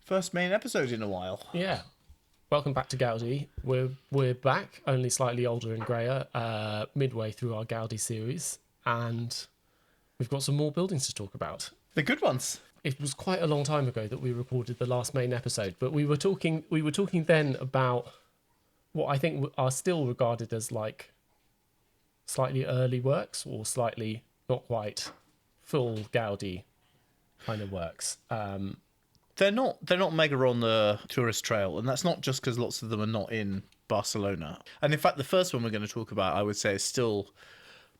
First main episode in a while. Yeah. Welcome back to Gaudí. We're back, only slightly older and greyer, midway through our Gaudí series, and we've got some more buildings to talk about. The good ones. It was quite a long time ago that we recorded the last main episode, but we were talking then about what I think are still regarded as like slightly early works or slightly not quite full Gaudí kind of works. They're not mega on the tourist trail, and that's not just because lots of them are not in Barcelona. And in fact, the first one we're going to talk about, I would say, is still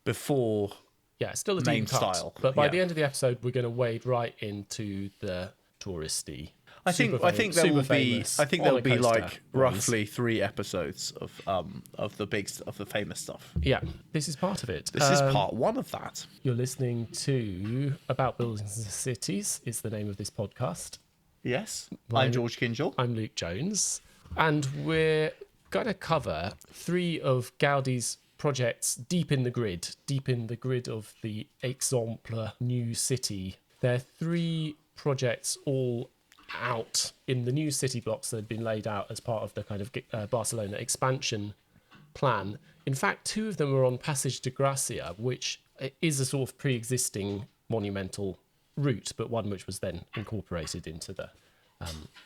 before. Yeah, it's still a main deep cut, style. but by the end of the episode, we're going to wade right into the touristy. I think there will be like roughly 3 episodes of the famous stuff. Yeah, this is part of it. This is part 1 of that. You're listening to About Buildings and Cities is the name of this podcast. Yes, I'm George Kinjal. I'm Luke Jones, and we're going to cover 3 of Gaudí's projects deep in the grid of the Exemple new city. There are 3 projects all out in the new city blocks that had been laid out as part of the kind of Barcelona expansion plan. In fact, 2 of them are on Passage de Gràcia, which is a sort of pre-existing monumental route, but one which was then incorporated into the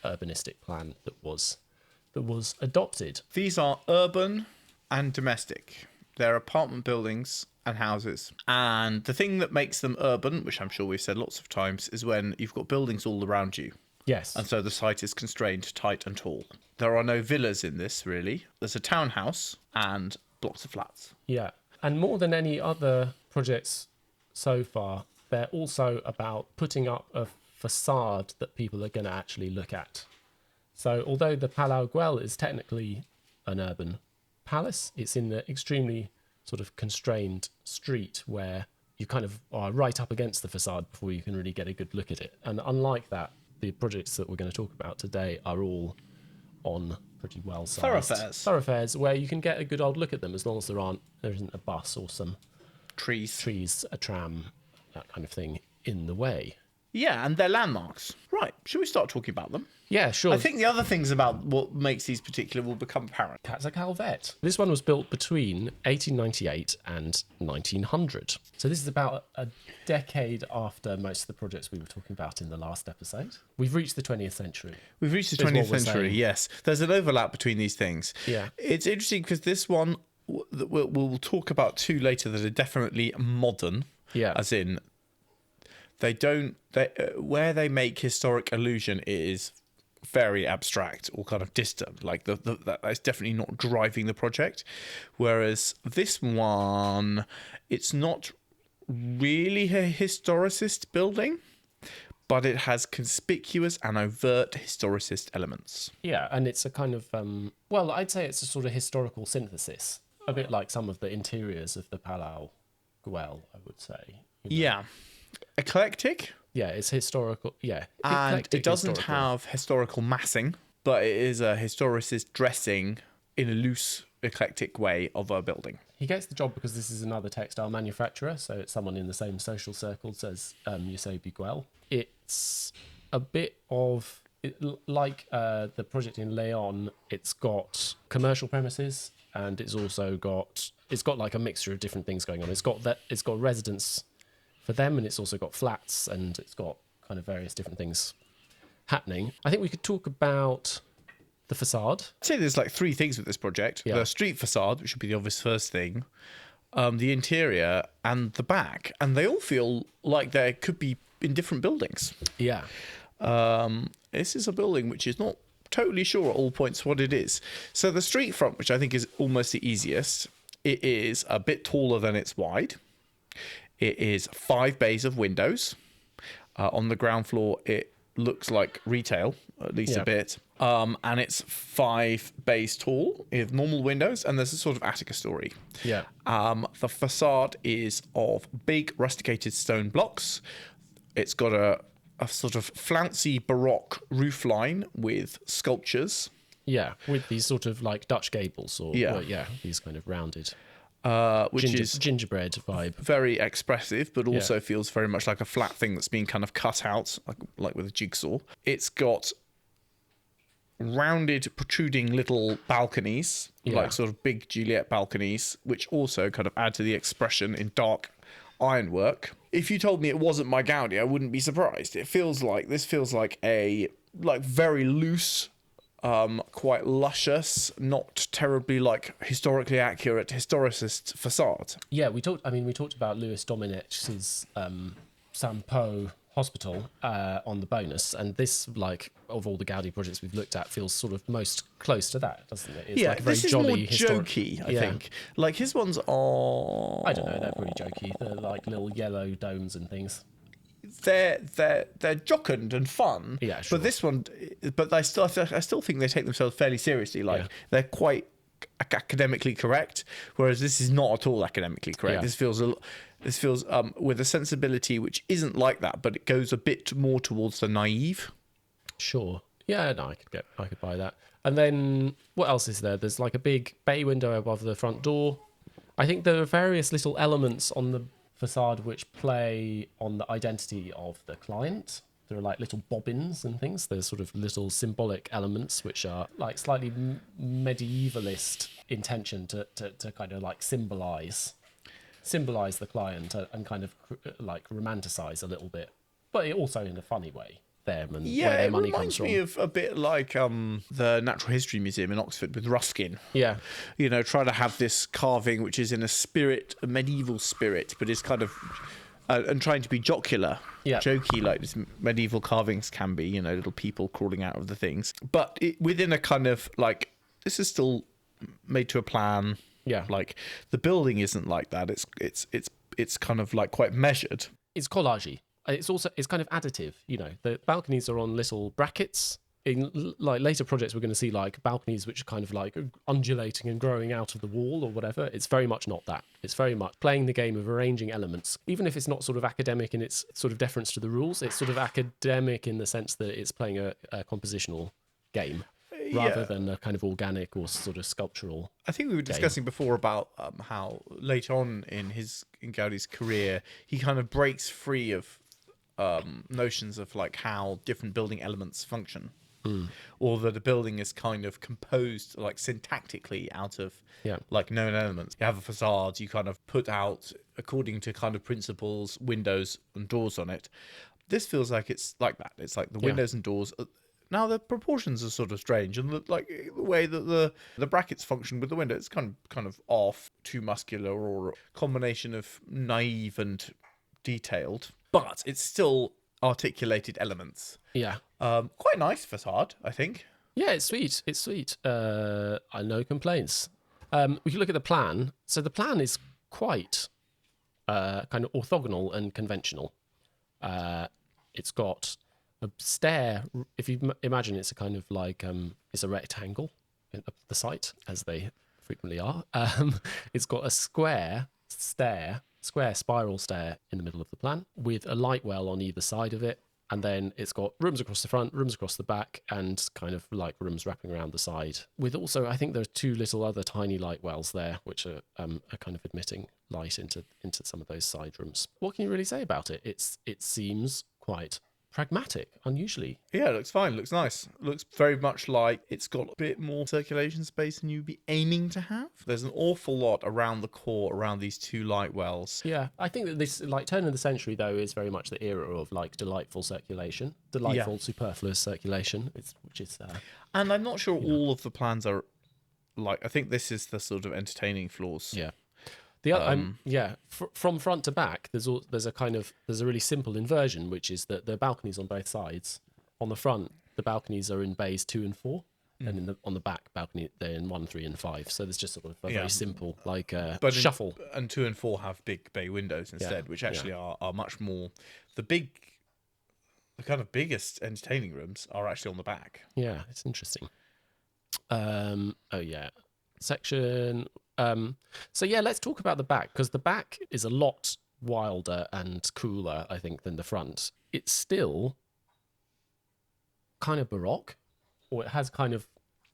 urbanistic plan that was adopted. These are urban and domestic. They're apartment buildings and houses. And the thing that makes them urban, which I'm sure we've said lots of times, is when you've got buildings all around you. Yes. And so the site is constrained, tight and tall. There are no villas in this, really. There's a townhouse and blocks of flats. Yeah. And more than any other projects so far, they're also about putting up a facade that people are going to actually look at. So although the Palau Güell is technically an urban palace, it's in the extremely sort of constrained street where you kind of are right up against the facade before you can really get a good look at it. And unlike that, the projects that we're going to talk about today are all on pretty well-sized thoroughfares where you can get a good old look at them as long as there isn't a bus or some trees, a tram, that kind of thing in the way. Yeah, and they're landmarks. Right, should we start talking about them? Yeah, sure. I think the other things about what makes these particular will become apparent. Casa Calvet. This one was built between 1898 and 1900. So this is about a decade after most of the projects we were talking about in the last episode. We've reached the 20th century. We've reached the 20th century, yes. There's an overlap between these things. Yeah. It's interesting because this one, we'll talk about 2 later that are definitely modern. Yeah. As in, where they make historic illusion is very abstract or kind of distant. Like that's definitely not driving the project. Whereas this one, it's not really a historicist building, but it has conspicuous and overt historicist elements. Yeah, and it's a kind of, I'd say it's a sort of historical synthesis, a bit like some of the interiors of the Palau Güell, I would say. Yeah. Eclectic. Yeah, it's historical. Yeah. And it doesn't have historical massing, but it is a historicist dressing in a loose, eclectic way of a building. He gets the job because this is another textile manufacturer, so it's someone in the same social circles as Josep Güell. It's a bit of, like the project in Leon, it's got commercial premises, and it's got like a mixture of different things going on. It's got residence for them, and it's also got flats, and it's got kind of various different things happening. I think we could talk about the facade. I'd say there's like 3 things with this project. Yeah. The street facade, which would be the obvious first thing, the interior, and the back. And they all feel like they could be in different buildings. Yeah. This is a building which is not totally sure at all points what it is. So the street front, which I think is almost the easiest, it is a bit taller than it's wide. It is 5 bays of windows. On the ground floor, it looks like retail, at least a bit. And it's 5 bays tall with normal windows, and there's a sort of attica story. Yeah. The facade is of big rusticated stone blocks. It's got a sort of flouncy Baroque roof line with sculptures. Yeah, with these sort of like Dutch gables or these kind of rounded. Which is gingerbread vibe. Very expressive, but also feels very much like a flat thing that's been kind of cut out, like with a jigsaw. It's got rounded, protruding little balconies, Yeah. like sort of big Juliet balconies, which also kind of add to the expression in dark ironwork. If you told me it wasn't my Gaudi, I wouldn't be surprised. This feels like a very loose, quite luscious, not terribly historically accurate historicist facade. Yeah, we talked about Louis Domenech's Sampo Hospital on the bonus, and this, of all the Gaudi projects we've looked at, feels sort of most close to that, doesn't it? It's like a very this is jolly, more historic... jokey, I think. Like his ones are, I don't know, they're pretty jokey. They're like little yellow domes and things. they're jocund and fun. Yeah, sure. But this one, I still think they take themselves fairly seriously. They're quite academically correct, whereas this is not at all academically correct. Yeah. This feels with a sensibility which isn't like that, but it goes a bit more towards the naive. Sure. Yeah, no, I could buy that. And then what else is there? There's like a big bay window above the front door. I think there are various little elements on the facade which play on the identity of the client. There are like little bobbins and things. There's sort of little symbolic elements which are like slightly medievalist intention to kind of like symbolize the client and kind of like romanticize a little bit, but also in a funny way. Them and where their money comes from. It reminds me of a bit like the Natural History Museum in Oxford with Ruskin. Yeah. Trying to have this carving which is in a medieval spirit, but is kind of and trying to be jocular, jokey, like this medieval carvings can be. Little people crawling out of the things, but within a kind of like, this is still made to a plan. Yeah. Like the building isn't like that. It's kind of like quite measured. It's collagey. It's kind of additive. The balconies are on little brackets. In like later projects, we're going to see like balconies which are kind of like undulating and growing out of the wall or whatever. It's very much not that. It's very much playing the game of arranging elements, even if it's not sort of academic in its sort of deference to the rules. It's sort of academic in the sense that it's playing a compositional game rather than a kind of organic or sort of sculptural. I think we were discussing before about how later on in Gaudi's career, he kind of breaks free of notions of like how different building elements function, or that a building is kind of composed like syntactically out of like known elements. You have a facade, you kind of put out according to kind of principles, windows and doors on it. This feels like it's like that. It's like the windows and doors. Now the proportions are sort of strange, and the way that the brackets function with the window, it's kind of off, too muscular, or a combination of naive and detailed. But it's still articulated elements. Yeah. Quite nice facade, I think. Yeah, it's sweet. It's sweet. No complaints. We can look at the plan. So the plan is quite kind of orthogonal and conventional. It's got a stair. If you imagine, it's a kind of like it's a rectangle in the site, as they frequently are. It's got a square spiral stair in the middle of the plan with a light well on either side of it, and then it's got rooms across the front, rooms across the back, and kind of like rooms wrapping around the side, with also, I think there are two little other tiny light wells there which are kind of admitting light into some of those side rooms. What can you really say about it? It seems quite pragmatic, unusually. Yeah, it looks fine, looks nice. Looks very much like it's got a bit more circulation space than you'd be aiming to have. There's an awful lot around the core, around these two light wells. Yeah, I think that this like turn of the century though is very much the era of like delightful circulation, superfluous circulation, which is and I'm not sure all of the plans are like, I think this is the sort of entertaining floors. Yeah. From front to back, there's a really simple inversion, which is that the balconies on both sides. On the front, the balconies are in bays 2 and 4, and on the back balcony they're in 1, 3, and 5. So there's just sort of a very simple shuffle. And 2 and 4 have big bay windows instead, which actually are much more the kind of biggest entertaining rooms are actually on the back. Yeah, it's interesting. Section. So let's talk about the back, because the back is a lot wilder and cooler, I think, than the front. It's still kind of Baroque, or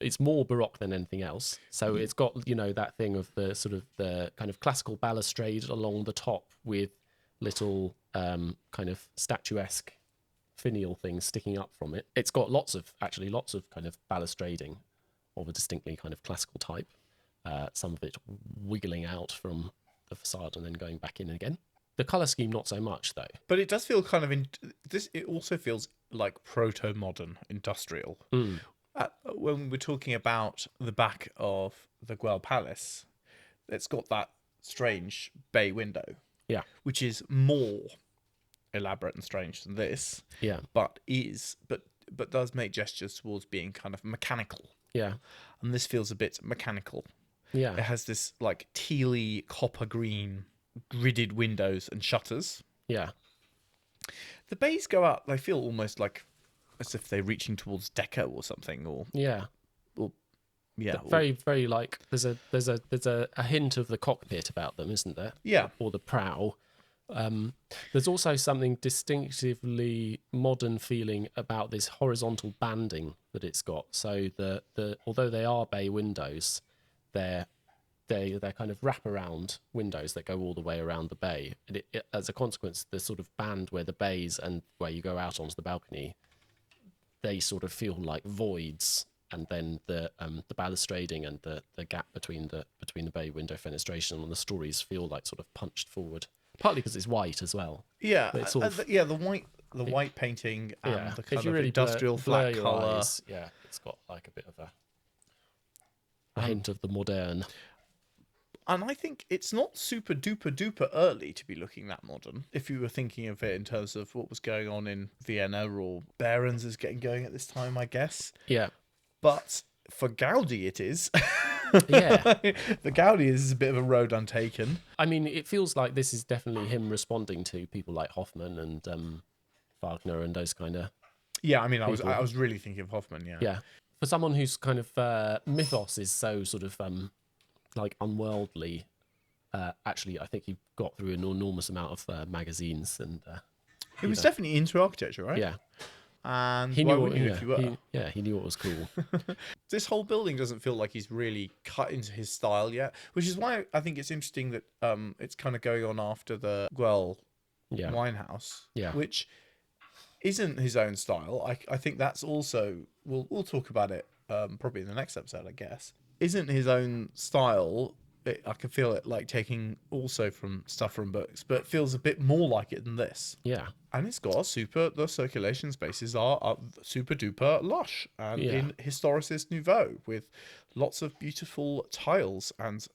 it's more Baroque than anything else. So it's got, that thing of the sort of the kind of classical balustrade along the top with little kind of statuesque finial things sticking up from it. It's got lots of kind of balustrading of a distinctly kind of classical type. Some of it wiggling out from the facade and then going back in again. The colour scheme, not so much, though. But it does feel kind of this. It also feels like proto-modern, industrial. When we're talking about the back of the Güell Palace, it's got that strange bay window, which is more elaborate and strange than this. But does make gestures towards being kind of mechanical. And this feels a bit mechanical. It has this like tealy copper green gridded windows and shutters. The bays go up, they feel almost like as if they're reaching towards deco or something, or very, very like there's a hint of the cockpit about them, isn't there? Or the prow. There's also something distinctively modern feeling about this horizontal banding that it's got. So the although they are bay windows, they're kind of wraparound windows that go all the way around the bay. And as a consequence, the sort of band where the bays and where you go out onto the balcony, they sort of feel like voids. And then the balustrading and the gap between the bay window fenestration and the stories feel like sort of punched forward. Partly because it's white as well. It's sort of, the white painting and the kind of really industrial flat colour. It's got like a bit of a hint of the modern. And I think it's not super duper duper early to be looking that modern. If you were thinking of it in terms of what was going on in Vienna, or Behrens is getting going at this time, I guess. But for Gaudí, it is. The Gaudí is a bit of a road untaken. I mean, it feels like this is definitely him responding to people like Hoffman and Wagner and those kind of. I was really thinking of Hoffman. For someone whose kind of mythos is so sort of like unworldly, actually, I think he got through an enormous amount of magazines and. He was definitely into architecture, right? And he why knew wouldn't you if you were? He knew what was cool. This whole building doesn't feel like he's really cut into his style yet, which is why I think it's interesting that it's kind of going on after the Güell Winehouse, which isn't his own style. I think that's also we'll talk about it probably in the next episode, I guess. Isn't his own style. I can feel it like taking also from stuff from books, but it feels a bit more like it than this. And it's got the circulation spaces are super duper lush and in historicist nouveau with lots of beautiful tiles and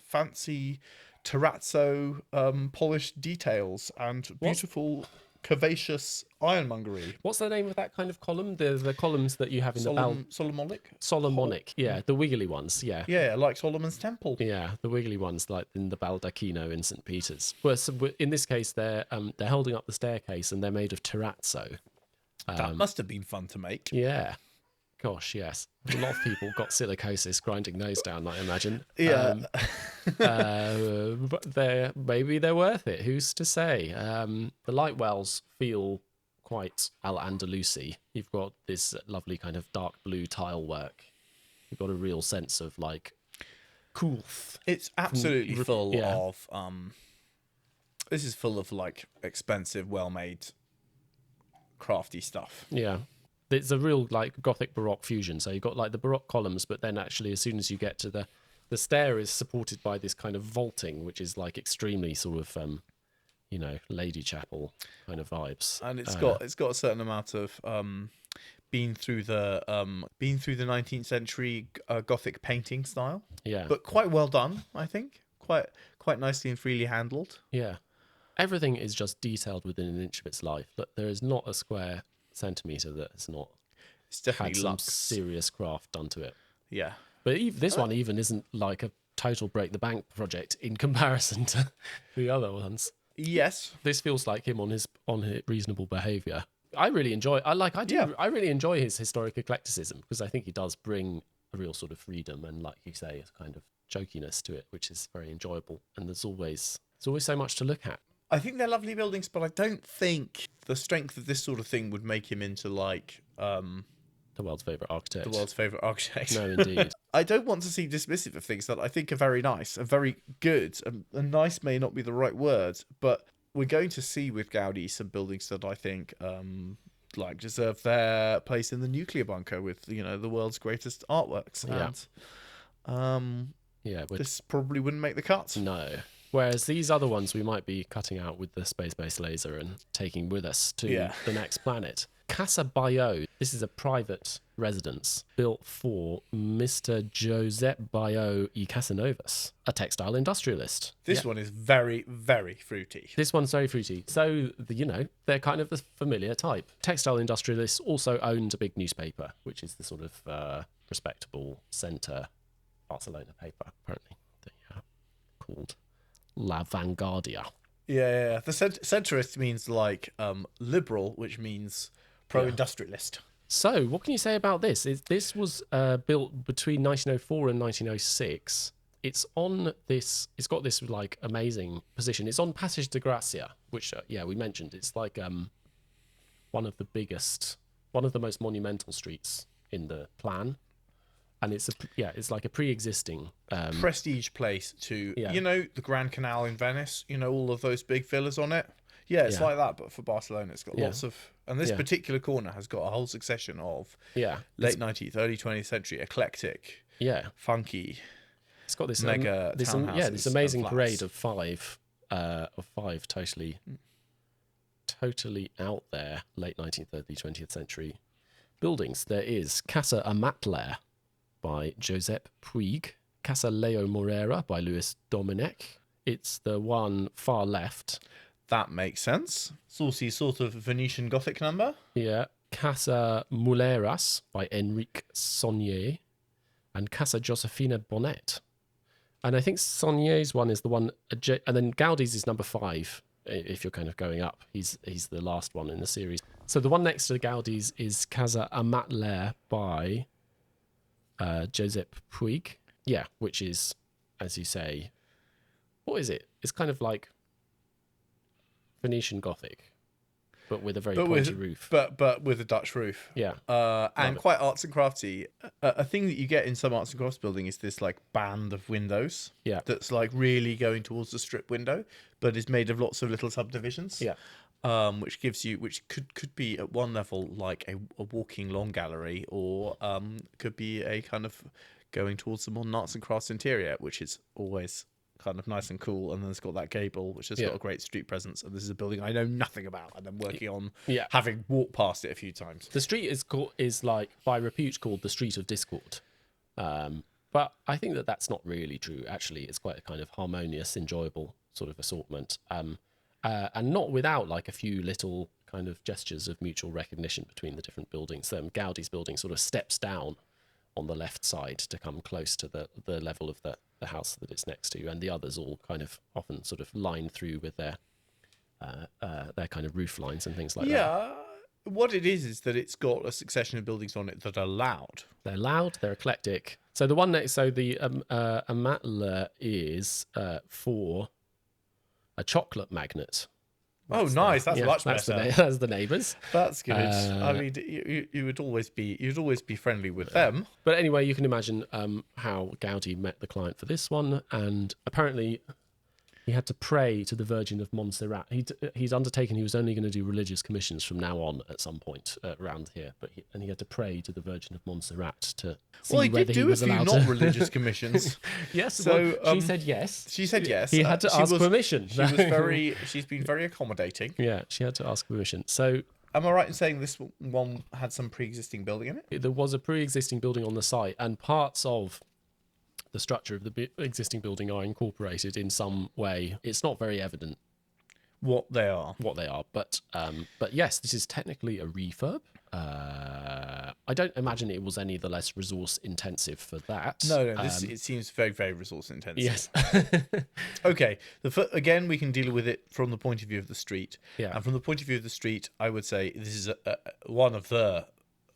fancy terrazzo polished details and beautiful curvaceous ironmongery. What's the name of that kind of column? The columns that you have in the Solomonic, the wiggly ones, like Solomon's Temple. The wiggly ones, like in the Baldacchino in St. Peter's. Well, so in this case, they're holding up the staircase and they're made of terrazzo. That must have been fun to make. Gosh, yes. A lot of people got silicosis grinding those down, I imagine. But maybe they're worth it. Who's to say? The light wells feel quite Al-Andalusi. You've got this lovely kind of dark blue tile work. You've got a real sense of like coolth. It's absolutely full of this is full of like expensive, well-made, crafty stuff. It's a real like Gothic Baroque fusion. So you've got like the Baroque columns, but then actually as soon as you get to the stair is supported by this kind of vaulting, which is like extremely sort of Lady Chapel kind of vibes. And it's got a certain amount of been through the 19th century Gothic painting style. But quite well done, I think. Quite nicely and freely handled. Everything is just detailed within an inch of its life. But there is not a square centimetre that has not had some serious craft done to it. But this one even isn't like a total break the bank project in comparison to the other ones. This feels like him on his reasonable behaviour. I really enjoy I really enjoy his historic eclecticism because I think he does bring a real sort of freedom and, like you say, a kind of jokiness to it, which is very enjoyable. And there's always so much to look at. I think they're lovely buildings, but I don't think the strength of this sort of thing would make him into like the world's favourite architect. No, indeed. I don't want to seem dismissive of things that I think are very nice and very good. And nice may not be the right word, but we're going to see with Gaudí some buildings that I think like deserve their place in the nuclear bunker with the world's greatest artworks. Yeah. And this probably wouldn't make the cut. No. Whereas these other ones we might be cutting out with the space-based laser and taking with us to the next planet. Casa Batlló. This is a private residence built for Mr. Josep Batlló y Casanovas, a textile industrialist. This one is very, very fruity. This one's very fruity. So, they're kind of the familiar type. Textile industrialists also owned a big newspaper, which is the sort of respectable centre Barcelona paper, apparently. They called La Vanguardia. Yeah. The centrist means like liberal, which means pro-industrialist. So, what can you say about this? This was built between 1904 and 1906. It's got this like amazing position. It's on Passage de Gracia, which we mentioned. It's like one of the most monumental streets in the plan, and it's like a pre-existing prestige place to the Grand Canal in Venice. All of those big villas on it. Yeah, it's like that, but for Barcelona, it's got lots of. And this particular corner has got a whole succession of late 19th, early 20th century eclectic, funky. It's got this mega this amazing parade of five totally out there late 19th, early 20th century buildings. There is Casa Amatller by Josep Puig, Casa Leo Morera by Luis Domènech. It's the one far left. That makes sense. Saucy sort of Venetian Gothic number. Yeah. Casa Muleras by Enrique Saunier and Casa Josefina Bonet. And I think Saunier's one is the one, and then Gaudí's is number 5, if you're kind of going up. He's the last one in the series. So the one next to Gaudí's is Casa Amatller by Josep Puig. Yeah, which is, as you say, what is it? It's kind of like Venetian Gothic, but with a very pointy roof. But with a Dutch roof. Yeah. And quite arts and crafty. A thing that you get in some arts and crafts building is this like band of windows. Yeah. That's like really going towards the strip window, but is made of lots of little subdivisions. Yeah. Which could be at one level like a walking long gallery, or could be a kind of going towards the modern arts and crafts interior, which is always kind of nice and cool. And then it's got that gable, which has got a great street presence. And this is a building I know nothing about, and I'm working on, having walked past it a few times. The street is like by repute called the Street of Discord, but I think that's not really true. Actually, it's quite a kind of harmonious, enjoyable sort of assortment, and not without like a few little kind of gestures of mutual recognition between the different buildings. Gaudí's building sort of steps down on the left side to come close to the level of the house that it's next to, and the others all kind of often sort of line through with their kind of roof lines and things like that. Yeah, what it is that it's got a succession of buildings on it that are loud. They're loud, they're eclectic. So the one next, the Amatller is for a chocolate magnet. Nice. That's much better. That's the neighbours. That's good. I mean, you would always be friendly with them. But anyway, you can imagine how Gaudí met the client for this one, and apparently he had to pray to the Virgin of Montserrat. He's undertaken he was only going to do religious commissions from now on at some point around here, and he had to pray to the Virgin of Montserrat to see whether he was allowed to. Not religious commissions. Yes, so she said yes. She said yes. He had to ask permission. She's been very accommodating. Yeah, she had to ask permission. So, am I right in saying this one had some pre-existing building in it? There was a pre-existing building on the site, and parts of the structure of the existing building are incorporated in some way. It's not very evident what they are, but yes, this is technically a refurb. I don't imagine it was any the less resource intensive for that. No, it seems very, very resource intensive. Yes. Okay, again, we can deal with it from the point of view of the street. Yeah. And from the point of view of the street, I would say this is one of the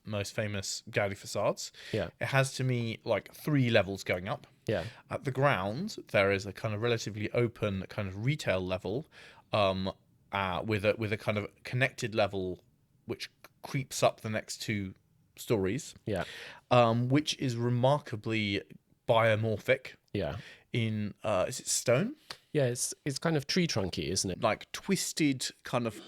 most famous Gaudí facades. Yeah. It has, to me, like 3 levels going up. Yeah. At the ground, there is a kind of relatively open kind of retail level, with a kind of connected level which creeps up the next 2 stories. Yeah. Which is remarkably biomorphic. Yeah. In is it stone? Yeah, it's kind of tree trunky, isn't it? Like twisted kind of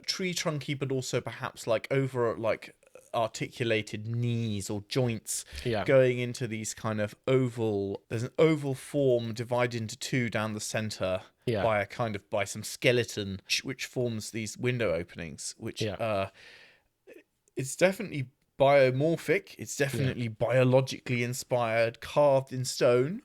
tree trunky, but also perhaps like over like articulated knees or joints going into these kind of oval. There's an oval form divided into two down the center by some skeleton, which forms these window openings, which it's definitely biomorphic. It's definitely biologically inspired, carved in stone.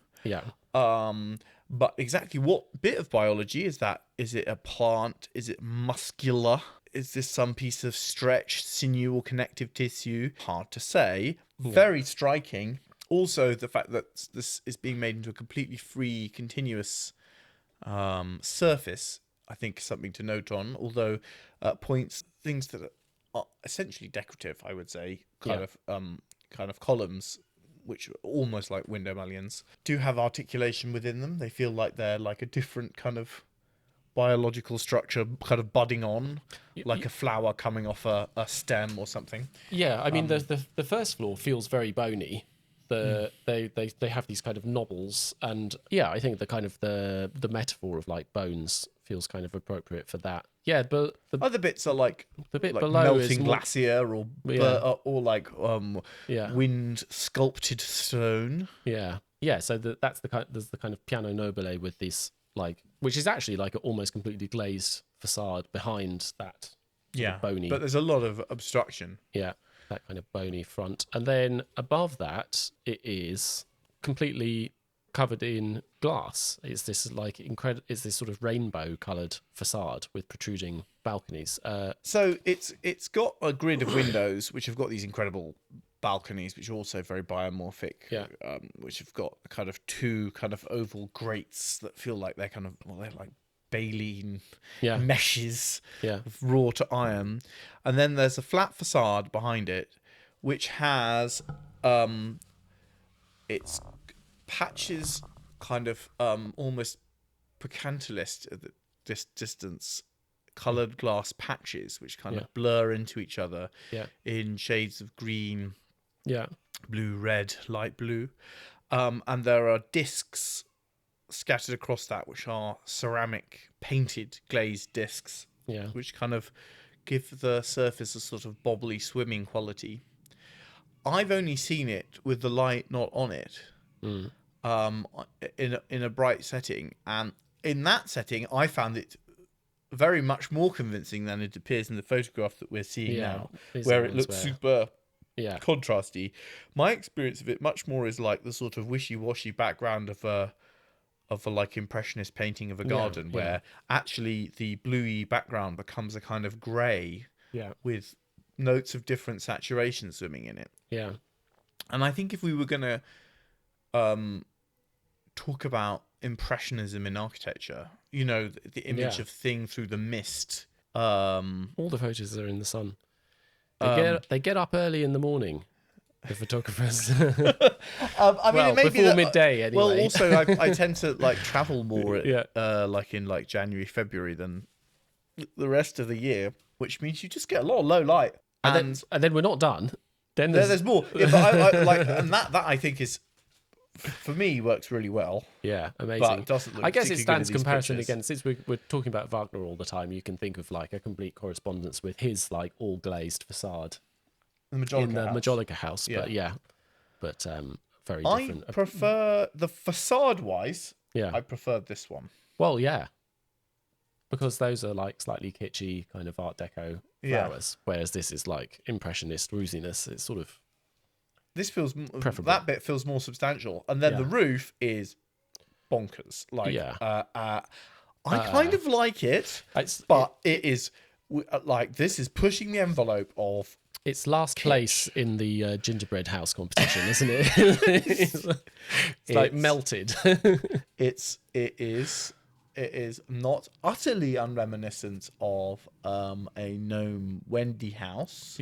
But exactly what bit of biology is that? Is it a plant? Is it muscular? Is this some piece of stretched sinew or connective tissue? Hard to say. Very striking. Also, the fact that this is being made into a completely free, continuous surface, I think, is something to note on. Although points things that are essentially decorative, I would say, kind of columns, which are almost like window mullions, do have articulation within them. They feel like they're like a different kind of biological structure kind of budding on, like a flower coming off a stem or something. I mean, the first floor feels very bony. They have these kind of knobbles, and I think the kind of the metaphor of like bones feels kind of appropriate for that. But the other bits are like the bit like below melting is more, glacier or like wind sculpted stone. So that's there's the kind of piano nobile with this, like, which is actually like an almost completely glazed facade behind that sort of bony. But there's a lot of obstruction. That kind of bony front, and then above that it is completely covered in glass. It's this like it's this sort of rainbow coloured facade with protruding balconies. So it's got a grid of windows which have got these incredible balconies, which are also very biomorphic. Which have got kind of two kind of oval grates that feel like they're kind of they're like baleen meshes of wrought iron, and then there's a flat facade behind it, which has its patches kind of almost percantilist at this distance, coloured glass patches which kind of blur into each other in shades of green, blue, red, light blue, and there are discs scattered across that, which are ceramic painted glazed discs, which kind of give the surface a sort of bobbly swimming quality. I've only seen it with the light not on it, in a bright setting, and in that setting I found it very much more convincing than it appears in the photograph that we're seeing now, where it looks super contrasty. My experience of it much more is like the sort of wishy-washy background of a like impressionist painting of a garden, where actually the bluey background becomes a kind of grey with notes of different saturation swimming in it. And I think if we were going to talk about impressionism in architecture, you know, the image of thing through the mist. All the photos are in the sun. They get up early in the morning, the photographers. I mean, it may before midday anyway. Well, also I tend to like travel more like in like January, February than the rest of the year, which means you just get a lot of low light. And then we're not done. Then there's more. But I like, and that I think is, for me, works really well. Amazing. But it doesn't look I guess it stands good in these comparison pictures. again. Since we're talking about Wagner all the time, you can think of like a complete correspondence with his like all glazed facade The Majolica house. But very different. I prefer the facade wise. I prefer this one. Well, because those are like slightly kitschy kind of Art Deco flowers, whereas this is like impressionist wooziness. It's sort of this feels preferable. That bit feels more substantial, and then the roof is bonkers. Like, I kind of like it, but it is like this is pushing the envelope of. It's last place in the gingerbread house competition, isn't it? it's like melted. It is not utterly unreminiscent of a gnome Wendy house.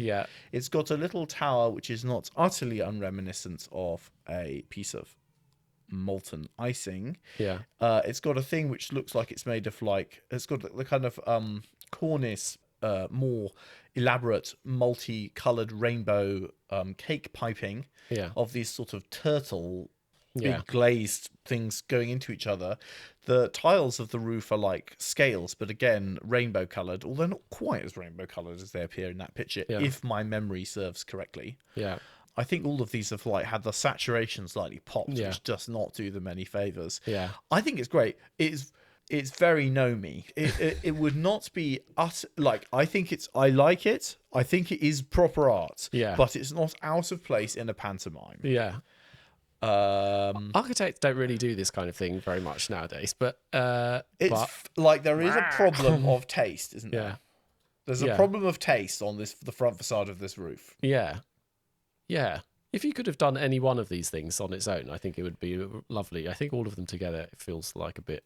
It's got a little tower which is not utterly unreminiscent of a piece of molten icing. It's got a thing which looks like it's made of like, it's got the kind of cornice, more elaborate multi-coloured rainbow cake piping of these sort of turtle Yeah. big glazed things going into each other. The tiles of the roof are like scales, but again, rainbow coloured, although not quite as rainbow coloured as they appear in that picture, Yeah. if my memory serves correctly. Yeah. I think all of these have like had the saturation slightly popped, Yeah. which does not do them any favors. Yeah. I think it's great. It's very know-me. It would not be like I like it. I think it is proper art. Yeah. But it's not out of place in a pantomime. Yeah. Architects don't really do this kind of thing very much nowadays, but like there is a problem of taste, isn't there? yeah. There's a problem of taste on the front facade of this roof. Yeah. Yeah. If you could have done any one of these things on its own, I think it would be lovely. I think all of them together, it feels like a bit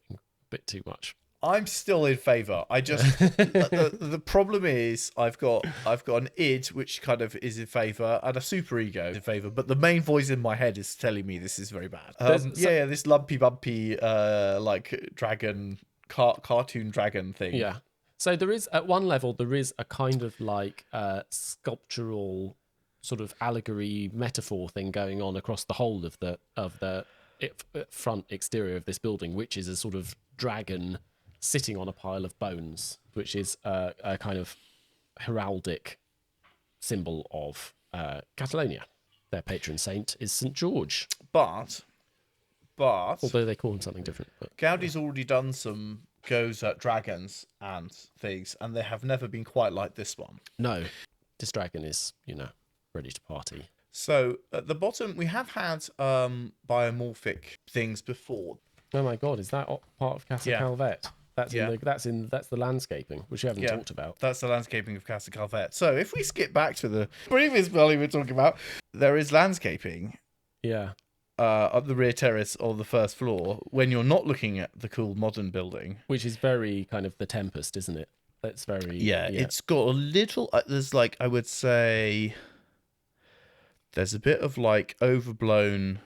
too much. I'm still in favour. I just the problem is I've got an id which kind of is in favour and a super ego in favour, but the main voice in my head is telling me this is very bad. This lumpy bumpy like dragon cartoon dragon thing. Yeah. So there is at one level there is a kind of like sculptural sort of allegory metaphor thing going on across the whole of the front exterior of this building, which is a sort of dragon sitting on a pile of bones, which is a kind of heraldic symbol of Catalonia. Their patron saint is St. George. But Although they call him something different. But Gaudi's already done some goes at dragons and things, and they have never been quite like this one. no, this dragon is, ready to party. So at the bottom, we have had biomorphic things before. Oh my God, is that part of Casa Calvet? That's the landscaping, which we haven't talked about. That's the landscaping of Casa Calvet. So if we skip back to the previous building we were talking about, there is landscaping Yeah. up the rear terrace or the first floor when you're not looking at the cool modern building. Which is very kind of the Tempest, isn't it? It's very... Yeah, it's got a little... there's like, I would say... There's a bit of like overblown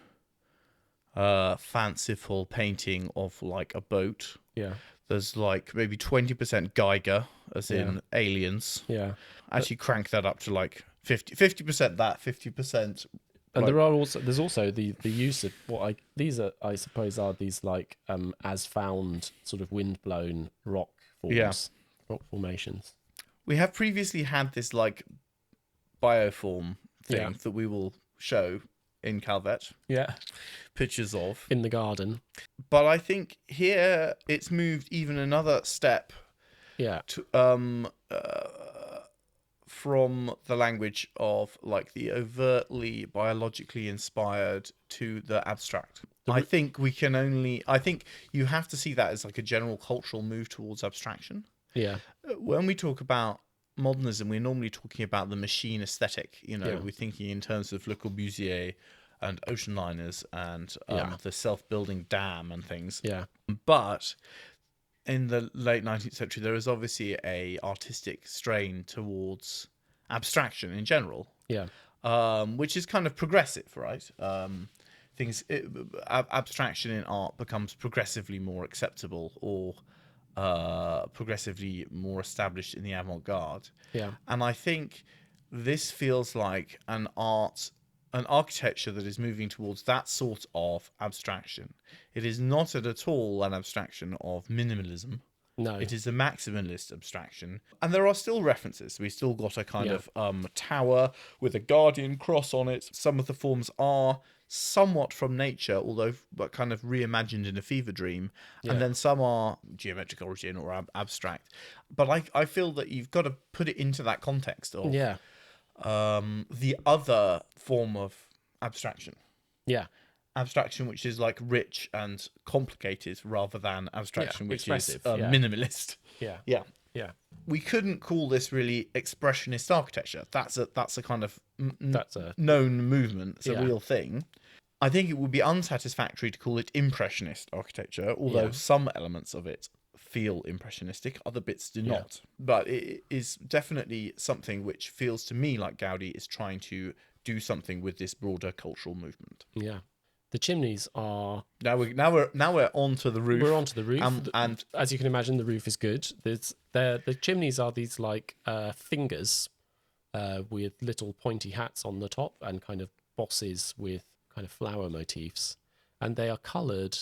fanciful painting of like a boat. Yeah. There's like maybe 20% Geiger, as in aliens. Yeah. Actually crank that up to like 50% that, 50%. And there's also the use of I suppose are these like as found sort of windblown rock forms, rock formations. We have previously had this like bioform thing that we will show in Calvet. Yeah. Pictures of. In the garden. But I think here it's moved even another step. Yeah. To, from the language of like the overtly biologically inspired to the abstract. I think you have to see that as like a general cultural move towards abstraction. Yeah. When we talk about modernism, we're normally talking about the machine aesthetic. We're thinking in terms of Le Corbusier and ocean liners and the self-building dam and things. Yeah. But in the late 19th century, there is obviously a artistic strain towards abstraction in general. Yeah. Which is kind of progressive, right? Abstraction in art becomes progressively more acceptable or progressively more established in the avant-garde. Yeah. And I think this feels like an architecture that is moving towards that sort of abstraction. It is not at all an abstraction of minimalism. No. It is a maximalist abstraction. And there are still references. We still got a kind of tower with a guardian cross on it. Some of the forms are somewhat from nature, but kind of reimagined in a fever dream. Yeah. And then some are geometric origin or abstract. But I feel that you've got to put it into that context of the other form of abstraction. Yeah. Abstraction which is like rich and complicated rather than abstraction which is minimalist. Yeah. Yeah. Yeah. We couldn't call this really expressionist architecture. That's a kind of known movement. It's a real thing. I think it would be unsatisfactory to call it impressionist architecture, although some elements of it feel impressionistic, other bits do not. But it is definitely something which feels to me like Gaudí is trying to do something with this broader cultural movement. Yeah. The chimneys are... Now we're onto the roof. We're onto the roof. And as you can imagine, the roof is good. The chimneys are these like fingers with little pointy hats on the top and kind of bosses with kind of flower motifs. and they are coloured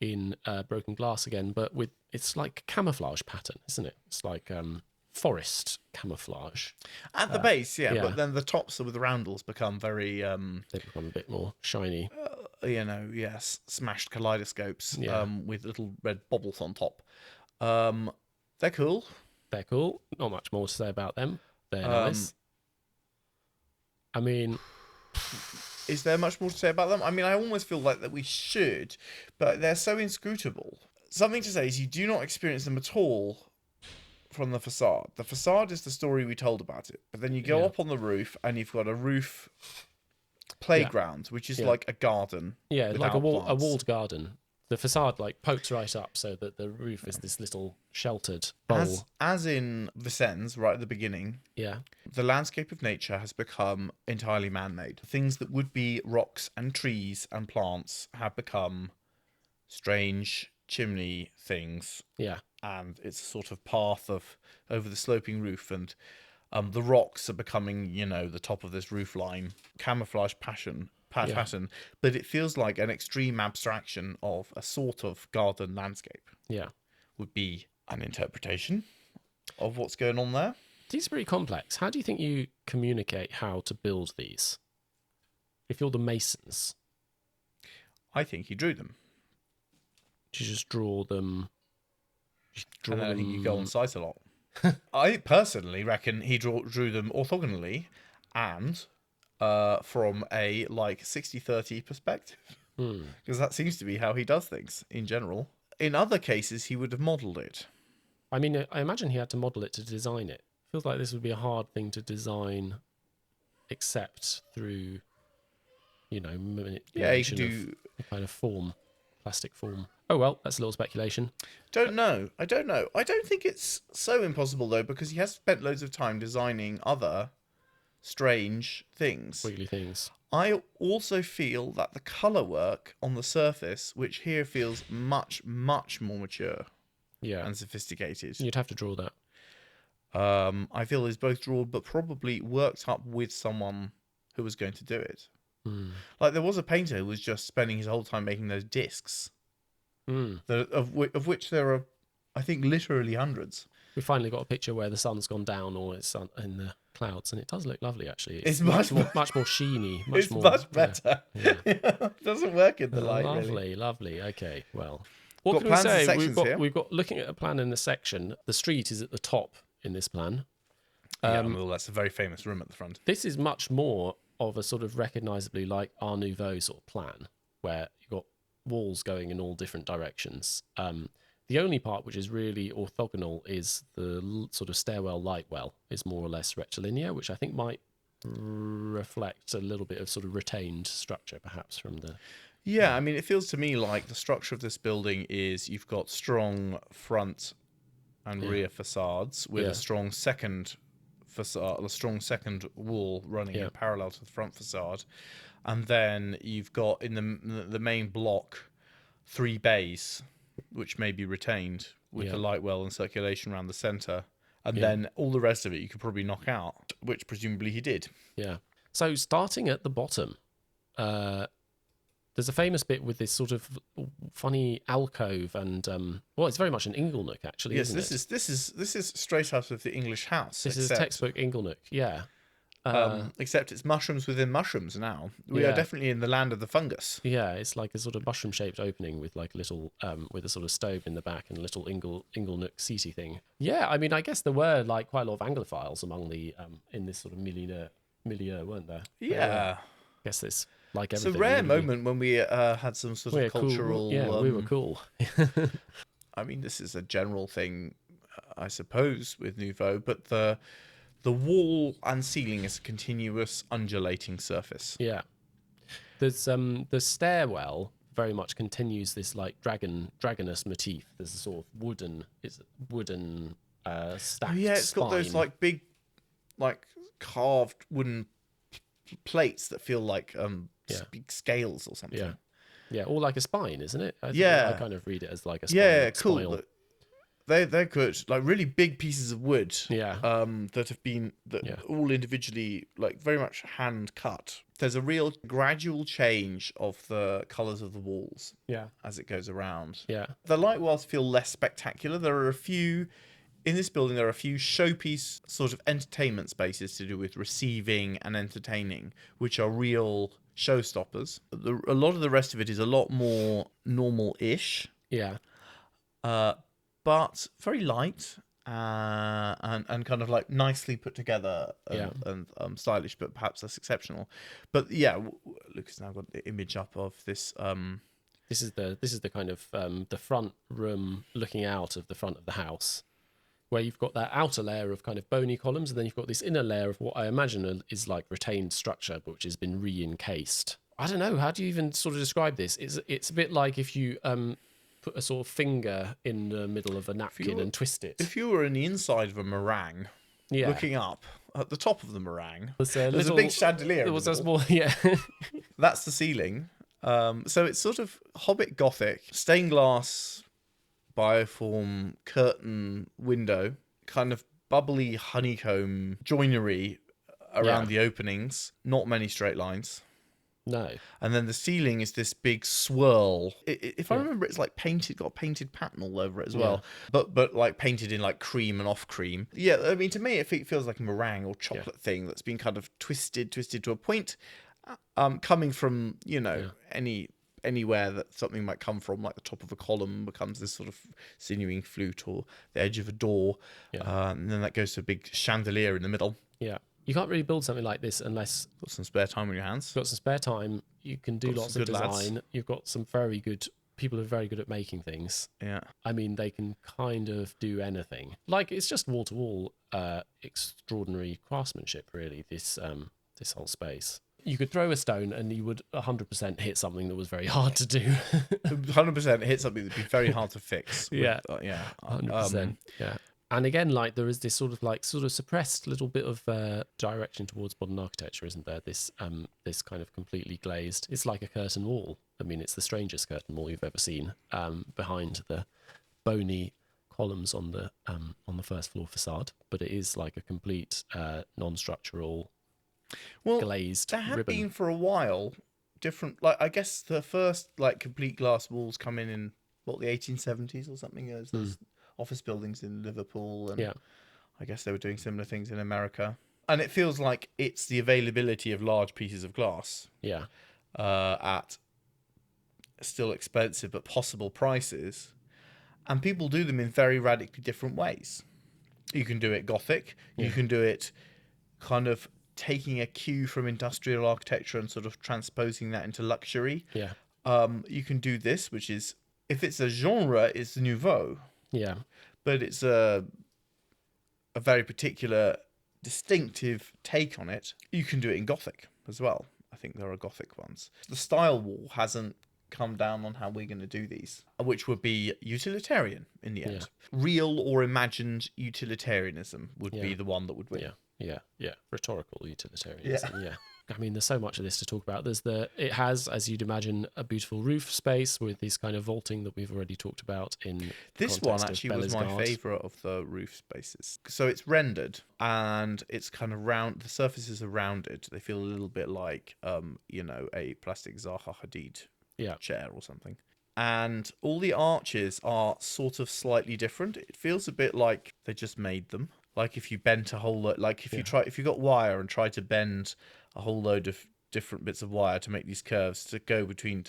in broken glass again, but with it's like camouflage pattern, isn't it? It's like forest camouflage At the base, yeah, yeah. but then the tops with the roundels become very, They become a bit more shiny. smashed kaleidoscopes Yeah. with little red bubbles on top. They're cool. They're cool. Not much more to say about them. They're nice. I mean, Is there much more to say about them? I mean, I almost feel like that we should, but they're so inscrutable. Something to say is you do not experience them at all from the facade. The facade is the story we told about it, but then you go up on the roof and you've got a roof playground, which is like a garden. Yeah, like a plants. walled garden. The facade like pokes right up so that the roof is this little sheltered bowl. As in Vincennes, right at the beginning, Yeah. the landscape of nature has become entirely man-made. Things that would be rocks and trees and plants have become strange chimney things. Yeah. And it's a sort of path of over the sloping roof, and the rocks are becoming, the top of this roof line. Camouflage pattern, but it feels like an extreme abstraction of a sort of garden landscape. Yeah. Would be an interpretation of what's going on there. These are pretty complex. How do you think you communicate how to build these? If you're the masons, I think he drew them. do you just draw them? And then I think you go on site a lot. I personally reckon he drew them orthogonally and from a 60-30 perspective. Because that seems to be how he does things in general. In other cases, he would have modelled it. I mean, I imagine he had to model it to design it. Feels like this would be a hard thing to design, except through, manipulation he could do of kind of form, plastic form. Oh well, that's a little speculation. Don't know. I don't know. I don't think it's so impossible though, because he has spent loads of time designing other strange things. Wiggly things. I also feel that the colour work on the surface, which here feels much, much more mature and sophisticated, You'd have to draw that. I feel is both drawn but probably worked up with someone who was going to do it. Like there was a painter who was just spending his whole time making those discs, of which there are, I think, literally hundreds. We finally got a picture where the sun's gone down or it's in the clouds, and it does look lovely actually. It's much more sheeny. It's much better. Yeah. It doesn't work in the light. Lovely, really. lovely. Okay, well, what Got can we plans and say? sections We've got looking at a plan in the section. The street is at the top in this plan. Well, that's a very famous room at the front. This is much more of a sort of recognisably like Art Nouveau sort of plan, where you've got walls going in all different directions. The only part which is really orthogonal is the sort of stairwell light well is more or less rectilinear, which I think might reflect a little bit of sort of retained structure perhaps from the... Yeah, I mean, it feels to me like the structure of this building is you've got strong front and rear facades with a strong second facade, a strong second wall running in parallel to the front facade, and then you've got in the main block 3 bays, which may be retained with the light well and circulation around the centre, and then all the rest of it you could probably knock out, which presumably he did. Yeah. So starting at the bottom, there's a famous bit with this sort of funny alcove, and it's very much an inglenook actually. Yes, isn't it? this is straight out of the English House. This is a textbook inglenook. Yeah. Except it's mushrooms within mushrooms now. We are definitely in the land of the fungus. Yeah, it's like a sort of mushroom-shaped opening with like a little, with a sort of stove in the back and a little inglenook seaty thing. Yeah, I mean, I guess there were like quite a lot of Anglophiles among the in this sort of milieu, weren't there? Yeah. I guess it's like It's everything. a rare really. moment when we had some sort of cultural... Cool. Yeah, we were cool. I mean, this is a general thing, I suppose, with Nouveau, but the wall and ceiling is a continuous undulating surface. Yeah. There's the stairwell very much continues this like dragonous motif. There's a sort of wooden stacked It's got those spine. like big, like carved wooden plates that feel like big scales or something. Yeah, or like a spine, isn't it? I kind of read it as like a spine. Yeah, like cool. spinal. they're good. Like really big pieces of wood. Yeah. That have been Yeah. all individually like very much hand cut. There's a real gradual change of the colours of the walls Yeah. as it goes around. Yeah. The light wells feel less spectacular. There are a few in this building. There are a few showpiece sort of entertainment spaces to do with receiving and entertaining, which are real showstoppers. A lot of the rest of it is a lot more normal-ish. Yeah. But very light and kind of like nicely put together and stylish, but perhaps less exceptional. But yeah, Lucas now got the image up of this. This is the kind of the front room looking out of the front of the house, where you've got that outer layer of kind of bony columns, and then you've got this inner layer of what I imagine is like retained structure, but which has been re-encased. I don't know, how do you even sort of describe this? It's a bit like if you put a sort of finger in the middle of a napkin and twist it. If you were in the inside of a meringue, looking up at the top of the meringue, there's a big chandelier. There was a small, yeah. That's the ceiling. So it's sort of Hobbit Gothic, stained glass, bioform, curtain, window, kind of bubbly honeycomb joinery around the openings. Not many straight lines. No. And then the ceiling is this big swirl. If I remember, it's like painted, got a painted pattern all over it as well. But like painted in like cream and off cream. Yeah, I mean, to me, it feels like a meringue or chocolate thing that's been kind of twisted to a point, coming from, anywhere that something might come from, like the top of a column becomes this sort of sinewing flute, or the edge of a door. And then that goes to a big chandelier in the middle. Yeah. You can't really build something like this unless got some spare time on your hands. You've got some spare time. You can do lots of design. Lads. You've got some very good people who are very good at making things. Yeah. I mean, they can kind of do anything. Like, it's just wall to wall extraordinary craftsmanship, really, this whole space. You could throw a stone and you would 100% hit something that was very hard to do. 100% hit something that'd be very hard to fix. 100%. Yeah. And again, like, there is this sort of suppressed little bit of direction towards modern architecture, isn't there? This kind of completely glazed. It's like a curtain wall. I mean, it's the strangest curtain wall you've ever seen. Behind the bony columns on the first floor facade, but it is like a complete non-structural glazed there had ribbon. Been for a while different. Like, I guess the first like complete glass walls come in the 1870s or something. There's office buildings in Liverpool, and I guess they were doing similar things in America. And it feels like it's the availability of large pieces of glass at still expensive but possible prices, and people do them in very radically different ways. You can do it Gothic, you can do it kind of taking a cue from industrial architecture and sort of transposing that into luxury. You can do this, which is, if it's a genre, it's nouveau. Yeah. But it's a very particular, distinctive take on it. You can do it in Gothic as well. I think there are Gothic ones. The style wall hasn't come down on how we're going to do these, which would be utilitarian in the end. Real or imagined utilitarianism would be the one that would win. Yeah. Rhetorical utilitarianism. Yeah. I mean, there's so much of this to talk about. It has, as you'd imagine, a beautiful roof space with this kind of vaulting that we've already talked about in this one. Actually, was my favourite of the roof spaces. So it's rendered and it's kind of round. The surfaces are rounded. They feel a little bit like, a plastic Zaha Hadid chair or something. And all the arches are sort of slightly different. It feels a bit like they just made them. Like if you bent a whole lot, like if you got wire and tried to bend a whole load of different bits of wire to make these curves to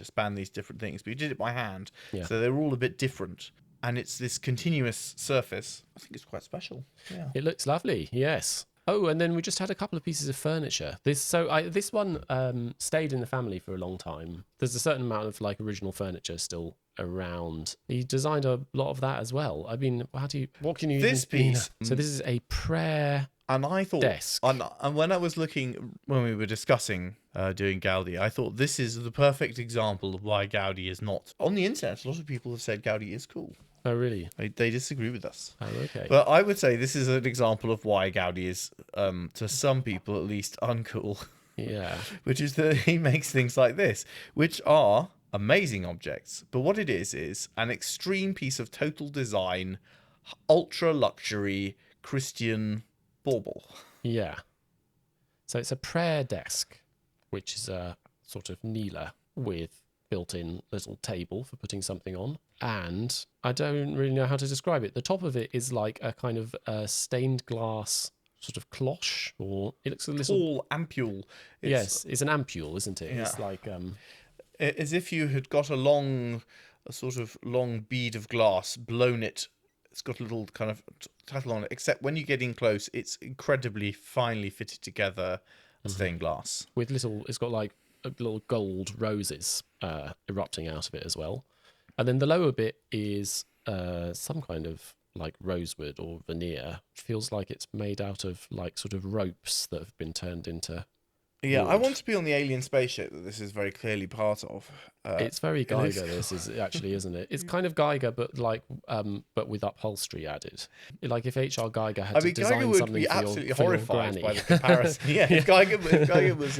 span these different things, but you did it by hand, so they're all a bit different, and it's this continuous surface. I think it's quite special. It looks lovely. Yes. Oh, and then we just had a couple of pieces of furniture. This one stayed in the family for a long time. There's a certain amount of like original furniture still around. He designed a lot of that as well. I mean, what can you? This piece. So this is a prayer. And I thought, desk. And when I was looking, when we were discussing doing Gaudí, I thought this is the perfect example of why Gaudí is not on the internet. A lot of people have said Gaudí is cool. Oh, really? They disagree with us. Oh, okay. But I would say this is an example of why Gaudí is, to some people at least, uncool. Yeah. Which is that he makes things like this, which are amazing objects. But what it is an extreme piece of total design, ultra luxury Christian bauble. Yeah. So it's a prayer desk, which is a sort of kneeler with built-in little table for putting something on. And I don't really know how to describe it. The top of it is like a kind of stained glass sort of cloche, or it looks a little... Tall ampule. Yes, it's an ampule, isn't it? Yeah. It's like... As if you had got a sort of long bead of glass, blown it. It's got a little kind of tattle on it, except when you get in close, it's incredibly finely fitted together stained glass. With little... It's got like little gold roses erupting out of it as well. And then the lower bit is some kind of like rosewood or veneer. It feels like it's made out of like sort of ropes that have been turned into Yeah, wood. I want to be on the alien spaceship that this is very clearly part of. It's very Geiger, this is actually, isn't it? It's kind of Geiger, but like, but with upholstery added. Like if H.R. Geiger had to design Geiger would something be for your, absolutely for your horrified granny. by the comparison. Yeah, if Geiger was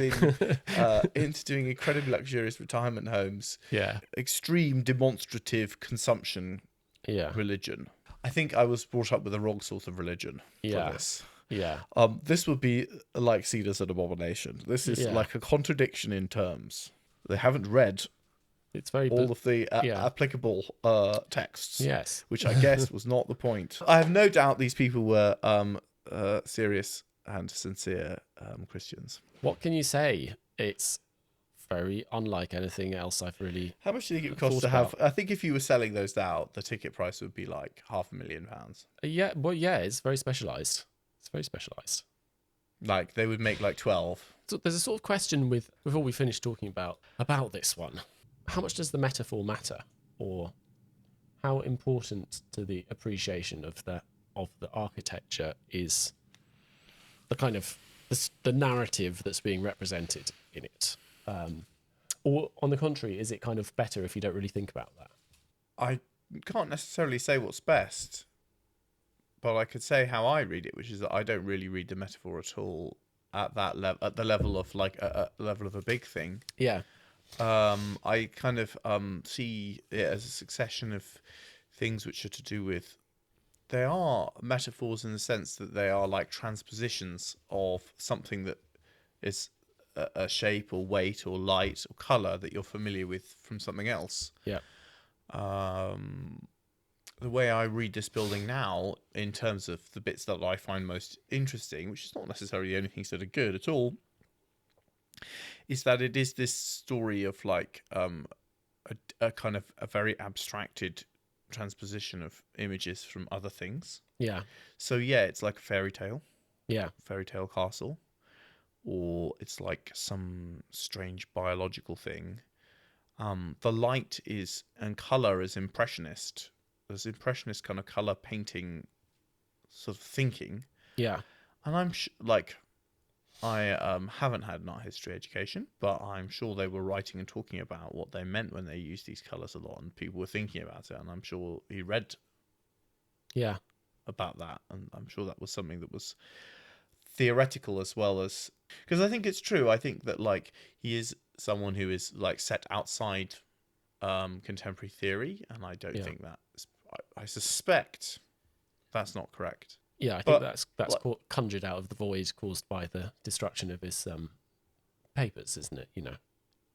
into doing incredibly luxurious retirement homes, Yeah, extreme demonstrative consumption yeah, religion. I think I was brought up with the wrong sort of religion Yeah. for this. yeah, This would be like Cedars an Abomination. This is Yeah. like a contradiction in terms. They haven't read it's very all of the yeah. applicable texts. yes, Which I guess was not the point. I have no doubt these people were serious and sincere Christians. What can you say? It's very unlike anything else I've really... How much do you think it would cost Thought to have? I think if you were selling those now, the ticket price would be like £500,000. Yeah, well, yeah, it's very specialised. It's very specialised. Like they would make like 12. So there's a sort of question with before we finish talking about this one. How much does the metaphor matter, or how important to the appreciation of the architecture is the kind of the narrative that's being represented in it, or on the contrary, is it kind of better if you don't really think about that? I can't necessarily say what's best, but I could say how I read it, which is that I don't really read the metaphor at all at that level, at the level of like a level of a big thing. Yeah, I kind of see it as a succession of things which are to do with. They are metaphors in the sense that they are like transpositions of something that is a shape or weight or light or color that you're familiar with from something else. yeah, The way I read this building now, in terms of the bits that I find most interesting, which is not necessarily the only things that are good at all, is that it is this story of like a kind of a very abstracted transposition of images from other things. yeah, So yeah, it's like a fairy tale castle, or it's like some strange biological thing. The light is and color is impressionist. There's impressionist kind of color painting sort of thinking, yeah, and I'm I haven't had an art history education, but I'm sure they were writing and talking about what they meant when they used these colors a lot, and people were thinking about it, and I'm sure he read yeah, about that, and I'm sure that was something that was theoretical as well as, because I think it's true. I think that like he is someone who is like set outside contemporary theory, and I don't think that I suspect that's not correct. yeah. I think that's conjured out of the void caused by the destruction of his papers, isn't it? You know.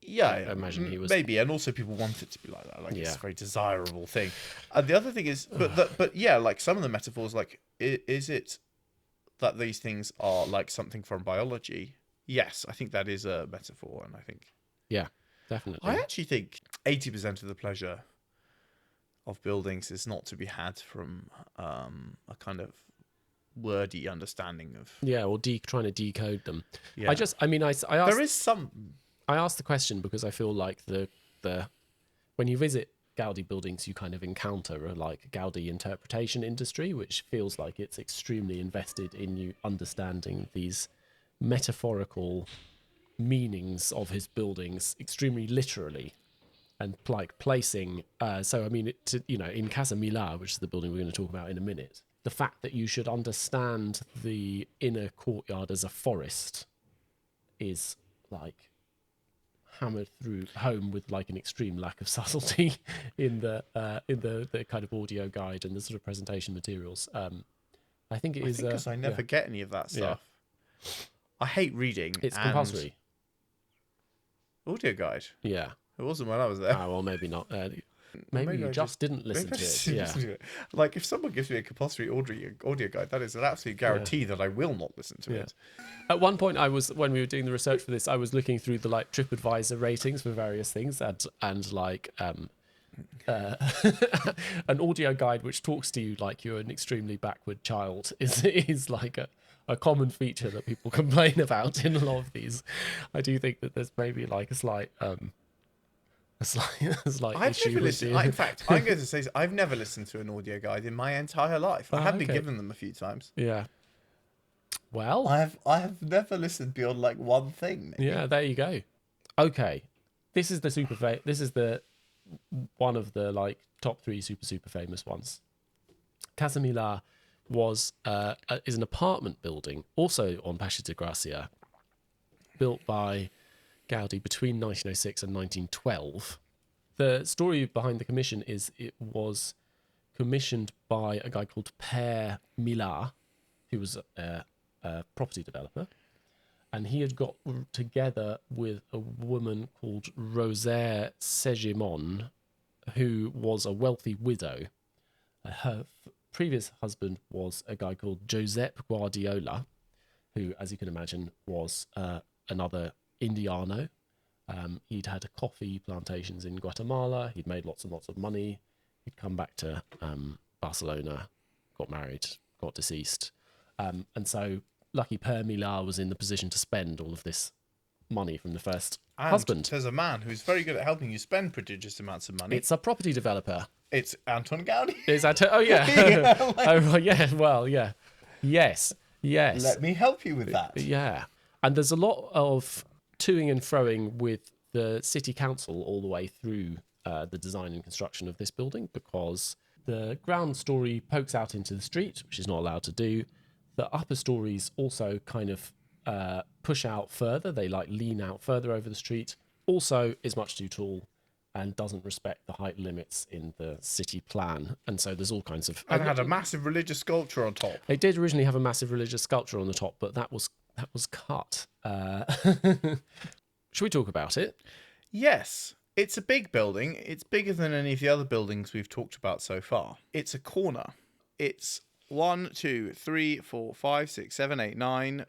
Yeah, I imagine he was maybe, and also people want it to be like that. Like it's Yeah. a very desirable thing. And the other thing is, but yeah, like some of the metaphors, like is it that these things are like something from biology? Yes, I think that is a metaphor, and I think Yeah, definitely. I actually think 80% of the pleasure of buildings is not to be had from a kind of wordy understanding of. Yeah, or trying to decode them. Yeah. I asked, There is some. I asked the question because I feel like the when you visit Gaudí buildings, you kind of encounter a like Gaudí interpretation industry, which feels like it's extremely invested in you understanding these metaphorical meanings of his buildings extremely literally, and like placing. So I mean, in Casa Milà, which is the building we're going to talk about in a minute, the fact that you should understand the inner courtyard as a forest is like hammered through home with like an extreme lack of subtlety in the kind of audio guide and the sort of presentation materials. I think it is because I never get any of that stuff. I hate reading. It's and compulsory. Audio guide. Yeah. It wasn't when I was there. Ah, well, maybe not. Maybe you I just didn't listen to it. Yeah. Listen to it. Like, if someone gives me a compulsory audio guide, that is an absolute guarantee that I will not listen to it. At one point, when we were doing the research for this, I was looking through the like TripAdvisor ratings for various things, and like an audio guide which talks to you like you're an extremely backward child is like a common feature that people complain about in a lot of these. I do think that there's maybe like a slight I've issue never with listened. In fact, I'm going to say I've never listened to an audio guide in my entire life. I have been given them a few times. Yeah. Well, I have never listened beyond like one thing. Maybe. Yeah, there you go. Okay, this is the one of the like top 3 super famous ones. Casa Milà is an apartment building, also on Paseo de Gracia, built by Gaudí between 1906 and 1912. The story behind the commission is it was commissioned by a guy called Per Milà, who was a property developer, and he had got together with a woman called Rosaire Segimon, who was a wealthy widow. Her previous husband was a guy called Josep Guardiola, who, as you can imagine, was another Indiano. He'd had coffee plantations in Guatemala. He'd made lots and lots of money. He'd come back to Barcelona, got married, got deceased. And so lucky Per Milà was in the position to spend all of this money from the first husband. There's a man who's very good at helping you spend prodigious amounts of money. It's a property developer. It's Antoni Gaudí. Oh, yeah. Oh, yeah. Well, yeah. Yes. Let me help you with that. Yeah. And there's a lot of toing and froing with the city council all the way through the design and construction of this building, because the ground story pokes out into the street, which is not allowed to do. The upper stories also kind of push out further. They like lean out further over the street. Also is much too tall and doesn't respect the height limits in the city plan. And so there's all kinds of... And had a massive religious sculpture on top. They did originally have a massive religious sculpture on the top, but that was cut. Should we talk about it? Yes. It's a big building. It's bigger than any of the other buildings we've talked about so far. It's a corner. It's 1, 2, 3, 4, 5, 6, 7, 8, 9...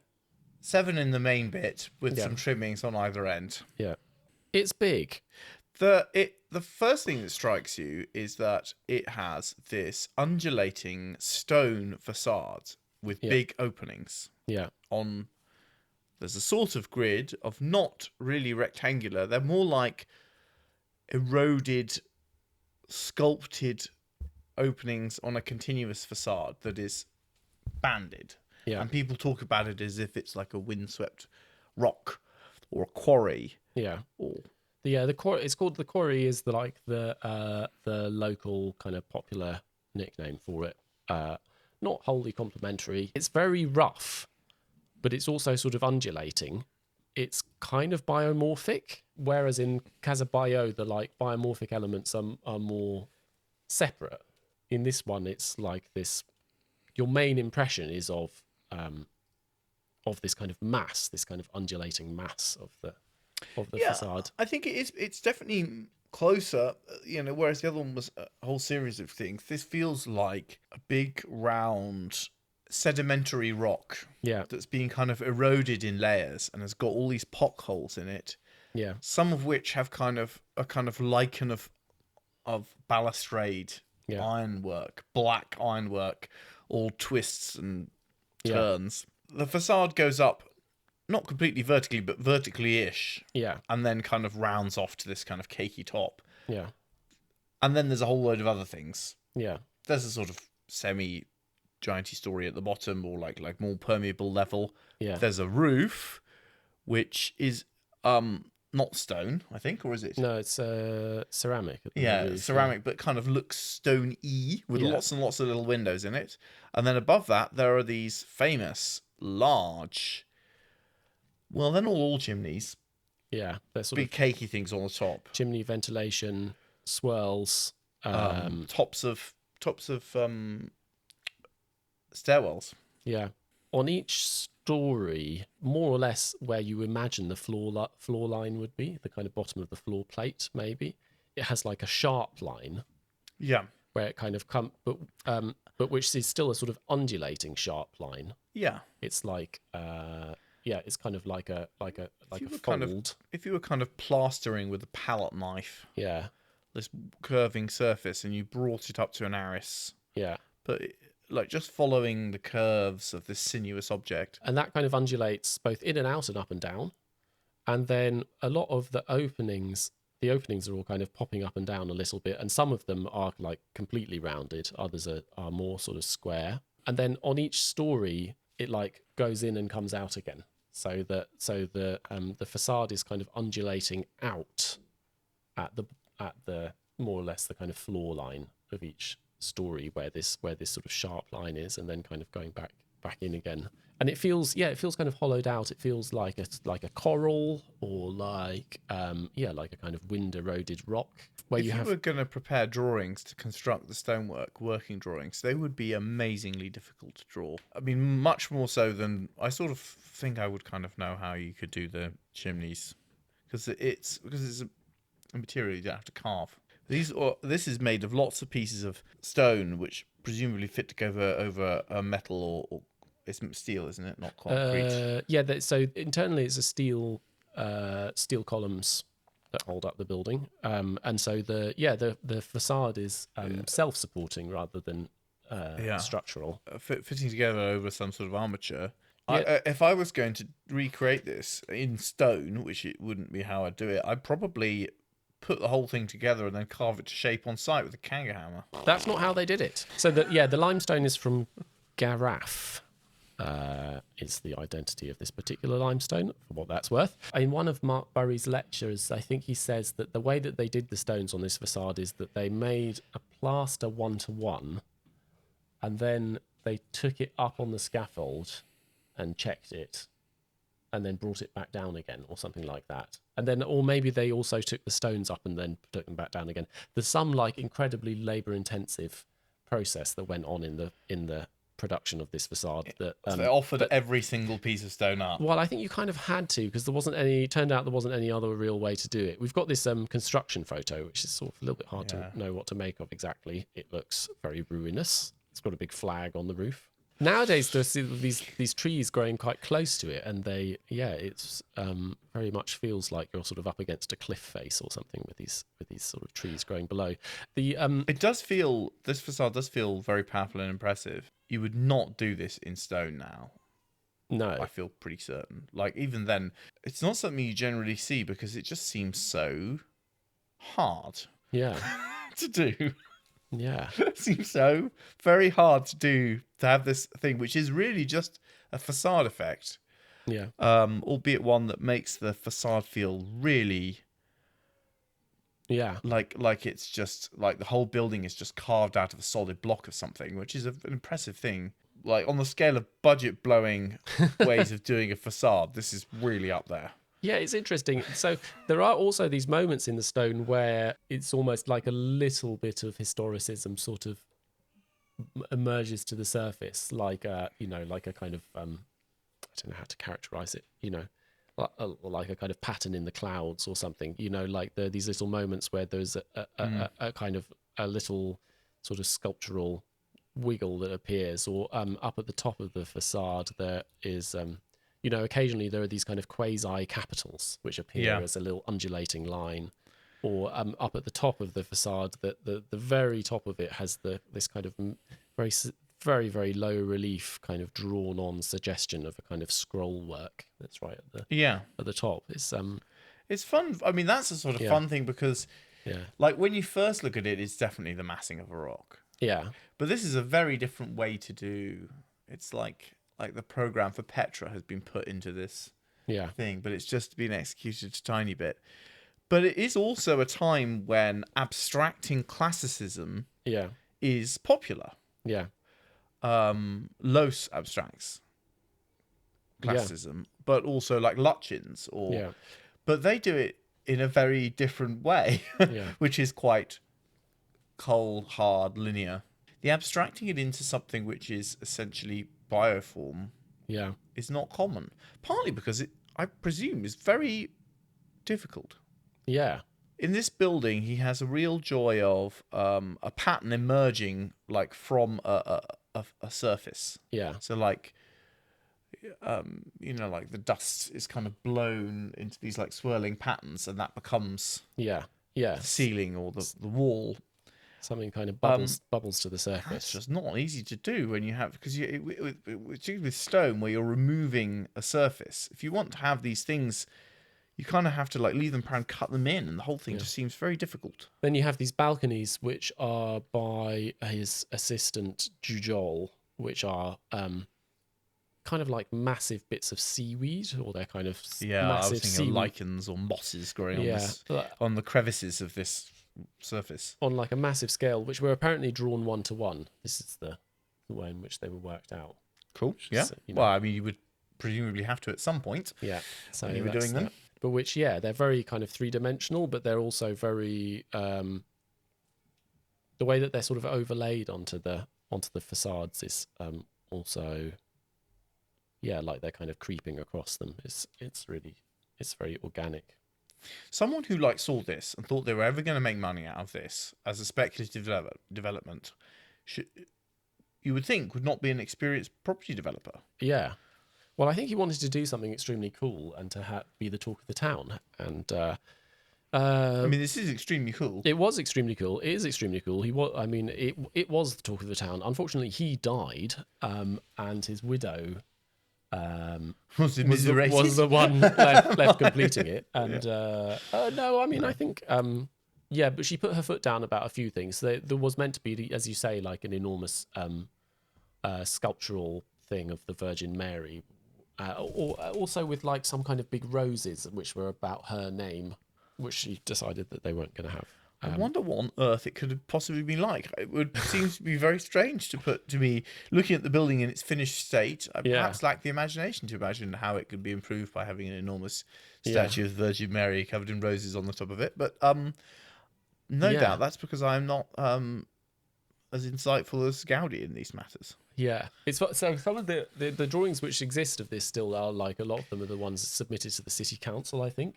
7 in the main bit with some trimmings on either end. Yeah. It's big. The first thing that strikes you is that it has this undulating stone facade with big openings. Yeah. There's a sort of grid of not really rectangular. They're more like eroded, sculpted openings on a continuous facade that is banded. Yeah. And people talk about it as if it's like a windswept rock or a quarry. Yeah. Or the quarry. It's called the quarry. Is the local kind of popular nickname for it. Not wholly complimentary. It's very rough, but it's also sort of undulating. It's kind of biomorphic, whereas in Casa Batlló, the like biomorphic elements are more separate. In this one, it's like this. Your main impression is of this kind of mass, this kind of undulating mass of the facade. I think it is. It's definitely closer, whereas the other one was a whole series of things. This feels like a big round sedimentary rock that's being kind of eroded in layers and has got all these potholes in it. Yeah. Some of which have kind of a lichen of balustrade ironwork, black ironwork, all twists and turns. The facade goes up not completely vertically, but vertically-ish. Yeah. And then kind of rounds off to this kind of cakey top. Yeah. And then there's a whole load of other things. Yeah. There's a sort of semi-gianty story at the bottom, or like more permeable level. Yeah. There's a roof, which is not stone, I think, or is it? No, it's ceramic. Roof, ceramic, but kind of looks stone-y with lots and lots of little windows in it. And then above that, there are these famous, large... Well, they're not all chimneys. Yeah, they're sort big cakey things on the top. chimney ventilation, swirls. Tops of stairwells. Yeah. On each story, more or less where you imagine the floor line would be, the kind of bottom of the floor plate, maybe, it has like a sharp line Yeah. where it kind of but which is still a sort of undulating sharp line. Yeah. It's like, it's kind of like a fold. If you were kind of plastering with a palette knife Yeah, this curving surface and you brought it up to an arris, yeah. but like just following the curves of this sinuous object. And that kind of undulates both in and out and up and down. And then a lot of the openings are all kind of popping up and down a little bit. And some of them are like completely rounded. Others are more sort of square. And then on each story, it like goes in and comes out again. So the facade is kind of undulating out at the more or less the kind of floor line of each story where this sort of sharp line is, and then kind of going back in again. And it feels kind of hollowed out. It feels like a coral, or like like a kind of wind eroded rock. Where If you were going to prepare drawings to construct the stonework, working drawings, they would be amazingly difficult to draw. I mean, much more so than I sort of think I would kind of know how you could do the chimneys, because it's a material you don't have to carve. This is made of lots of pieces of stone, which presumably fit together over a metal or it's steel, isn't it? Not concrete. So internally it's a steel columns that hold up the building, and so the facade is self-supporting rather than structural. Fitting together over some sort of armature. Yeah. If I was going to recreate this in stone, which it wouldn't be how I'd do it, I'd probably put the whole thing together and then carve it to shape on site with a Kanga hammer. That's not how they did it. So the limestone is from Garraf. Is the identity of this particular limestone, for what that's worth. In one of Mark Burry's lectures, I think he says that the way that they did the stones on this facade is that they made a plaster 1-to-1, and then they took it up on the scaffold and checked it, and then brought it back down again, or something like that. And then, or maybe they also took the stones up and then took them back down again. There's some like incredibly labor-intensive process that went on in the production of this facade. That so they offered every single piece of stone up. Well, I think you kind of had to, because turned out there wasn't any other real way to do it. We've got this construction photo, which is sort of a little bit hard to know what to make of exactly. It looks very ruinous. It's got a big flag on the roof. Nowadays, there's these trees growing quite close to it, and it's very much feels like you're sort of up against a cliff face or something with these sort of trees growing below. This facade does feel very powerful and impressive. You would not do this in stone now. No, I feel pretty certain. Like even then, it's not something you generally see because it just seems so hard. Yeah, to do. Yeah. It seems so very hard to do, to have this thing, which is really just a facade effect. Yeah. Albeit one that makes the facade feel really like it's just like the whole building is just carved out of a solid block of something, which is an impressive thing. Like on the scale of budget blowing ways of doing a facade, this is really up there. Yeah, it's interesting. So there are also these moments in the stone where it's almost like a little bit of historicism sort of emerges to the surface, like like a kind of I don't know how to characterize it, like a kind of pattern in the clouds or something. Like these little moments where there's a kind of a little sort of sculptural wiggle that appears, or up at the top of the facade there is. Occasionally there are these kind of quasi capitals which appear as a little undulating line, or up at the top of the facade, that the very top of it has this kind of very, very, very low relief kind of drawn on suggestion of a kind of scroll work that's right at the top. It's fun. I mean, that's a sort of fun thing because like when you first look at it, it's definitely the massing of a rock. Yeah. But this is a very different way to do. It's like the program for Petra has been put into this thing, but it's just been executed a tiny bit. But it is also a time when abstracting classicism is popular. Yeah. Los abstracts classicism, but also like Lutyens or but they do it in a very different way, Yeah. which is quite cold, hard, linear. The abstracting it into something which is essentially bioform Yeah. is not common, partly because it, I presume, is very difficult. Yeah. In this building, he has a real joy of a pattern emerging like from a surface. Yeah. So like, like the dust is kind of blown into these like swirling patterns, and that becomes Yeah. Yeah. the ceiling or the wall. Something kind of bubbles to the That's surface. just not easy to do when you have, because with stone where you're removing a surface. If you want to have these things, you kind of have to like leave them and cut them in, and the whole thing just seems very difficult. Then you have these balconies, which are by his assistant Jujol, which are kind of like massive bits of seaweed, or they're kind of Yeah, I was massive thinking seaweed of lichens or mosses growing Yeah. on the crevices of this surface. on like a massive scale, which were apparently drawn 1-to-1. This is the way in which they were worked out. Cool. Yeah. So, you know. Well, I mean, you would presumably have to at some point. Yeah. So when you were that's doing them. that. But which, yeah, they're very kind of three-dimensional, but they're also very the way that they're sort of overlaid onto the facades is also, yeah, like they're kind of creeping across them. It's very organic. Someone who like saw this and thought they were ever going to make money out of this as a speculative development, you would think would not be an experienced property developer. Yeah. Well, I think he wanted to do something extremely cool and to be the talk of the town. And I mean, this is extremely cool. it was extremely cool. It is extremely cool. He was. I mean, it was the talk of the town. Unfortunately, he died, and his widow Was was the one left completing it. And no, I mean, I think yeah, but she put her foot down about a few things. There was meant to be, as you say, like an enormous sculptural thing of the Virgin Mary, or also with like some kind of big roses which were about her name, which she decided that they weren't going to have. I wonder what on earth it could have possibly been like. It would seem to be very strange to me, looking at the building in its finished state. I perhaps lack the imagination to imagine how it could be improved by having an enormous statue of the Virgin Mary covered in roses on the top of it. But no doubt that's because I'm not as insightful as Gaudí in these matters. Yeah, it's so some of the drawings which exist of this still are like a lot of them are the ones submitted to the city council, I think,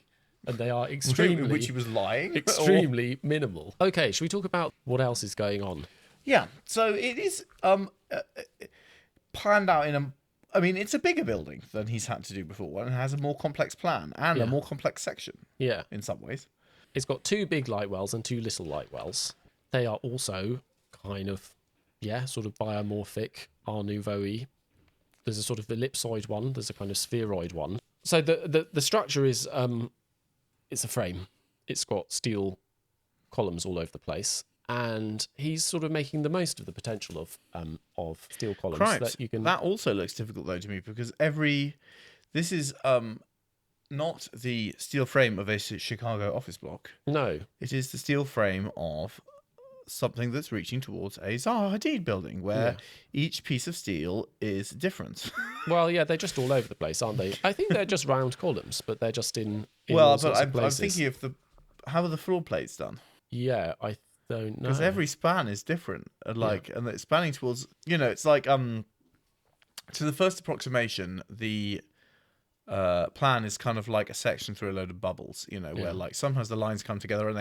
and they are extremely Which he was lying. extremely minimal. Okay, should we talk about what else is going on? Yeah, so it is planned out in a. I mean, it's a bigger building than he's had to do before, and it has a more complex plan and a more complex section. Yeah, in some ways. It's got 2 big light wells and 2 little light wells. They are also kind of, sort of biomorphic, Art Nouveau-y. There's a sort of ellipsoid one. There's a kind of spheroid one. So the structure is, it's a frame. It's got steel columns all over the place. And he's sort of making the most of the potential of steel columns. Cripes. That you can. That also looks difficult, though, to me, because this is not the steel frame of a Chicago office block. No. It is the steel frame of something that's reaching towards a Zaha Hadid building, where each piece of steel is different. Well, yeah, they're just all over the place, aren't they? I think they're just round columns, but they're just in well, all but sorts of I'm places. thinking of how are the floor plates done? Yeah, I don't know. Because every span is different, and and it's spanning towards. It's like to the first approximation, the plan is kind of like a section through a load of bubbles. Where like sometimes the lines come together and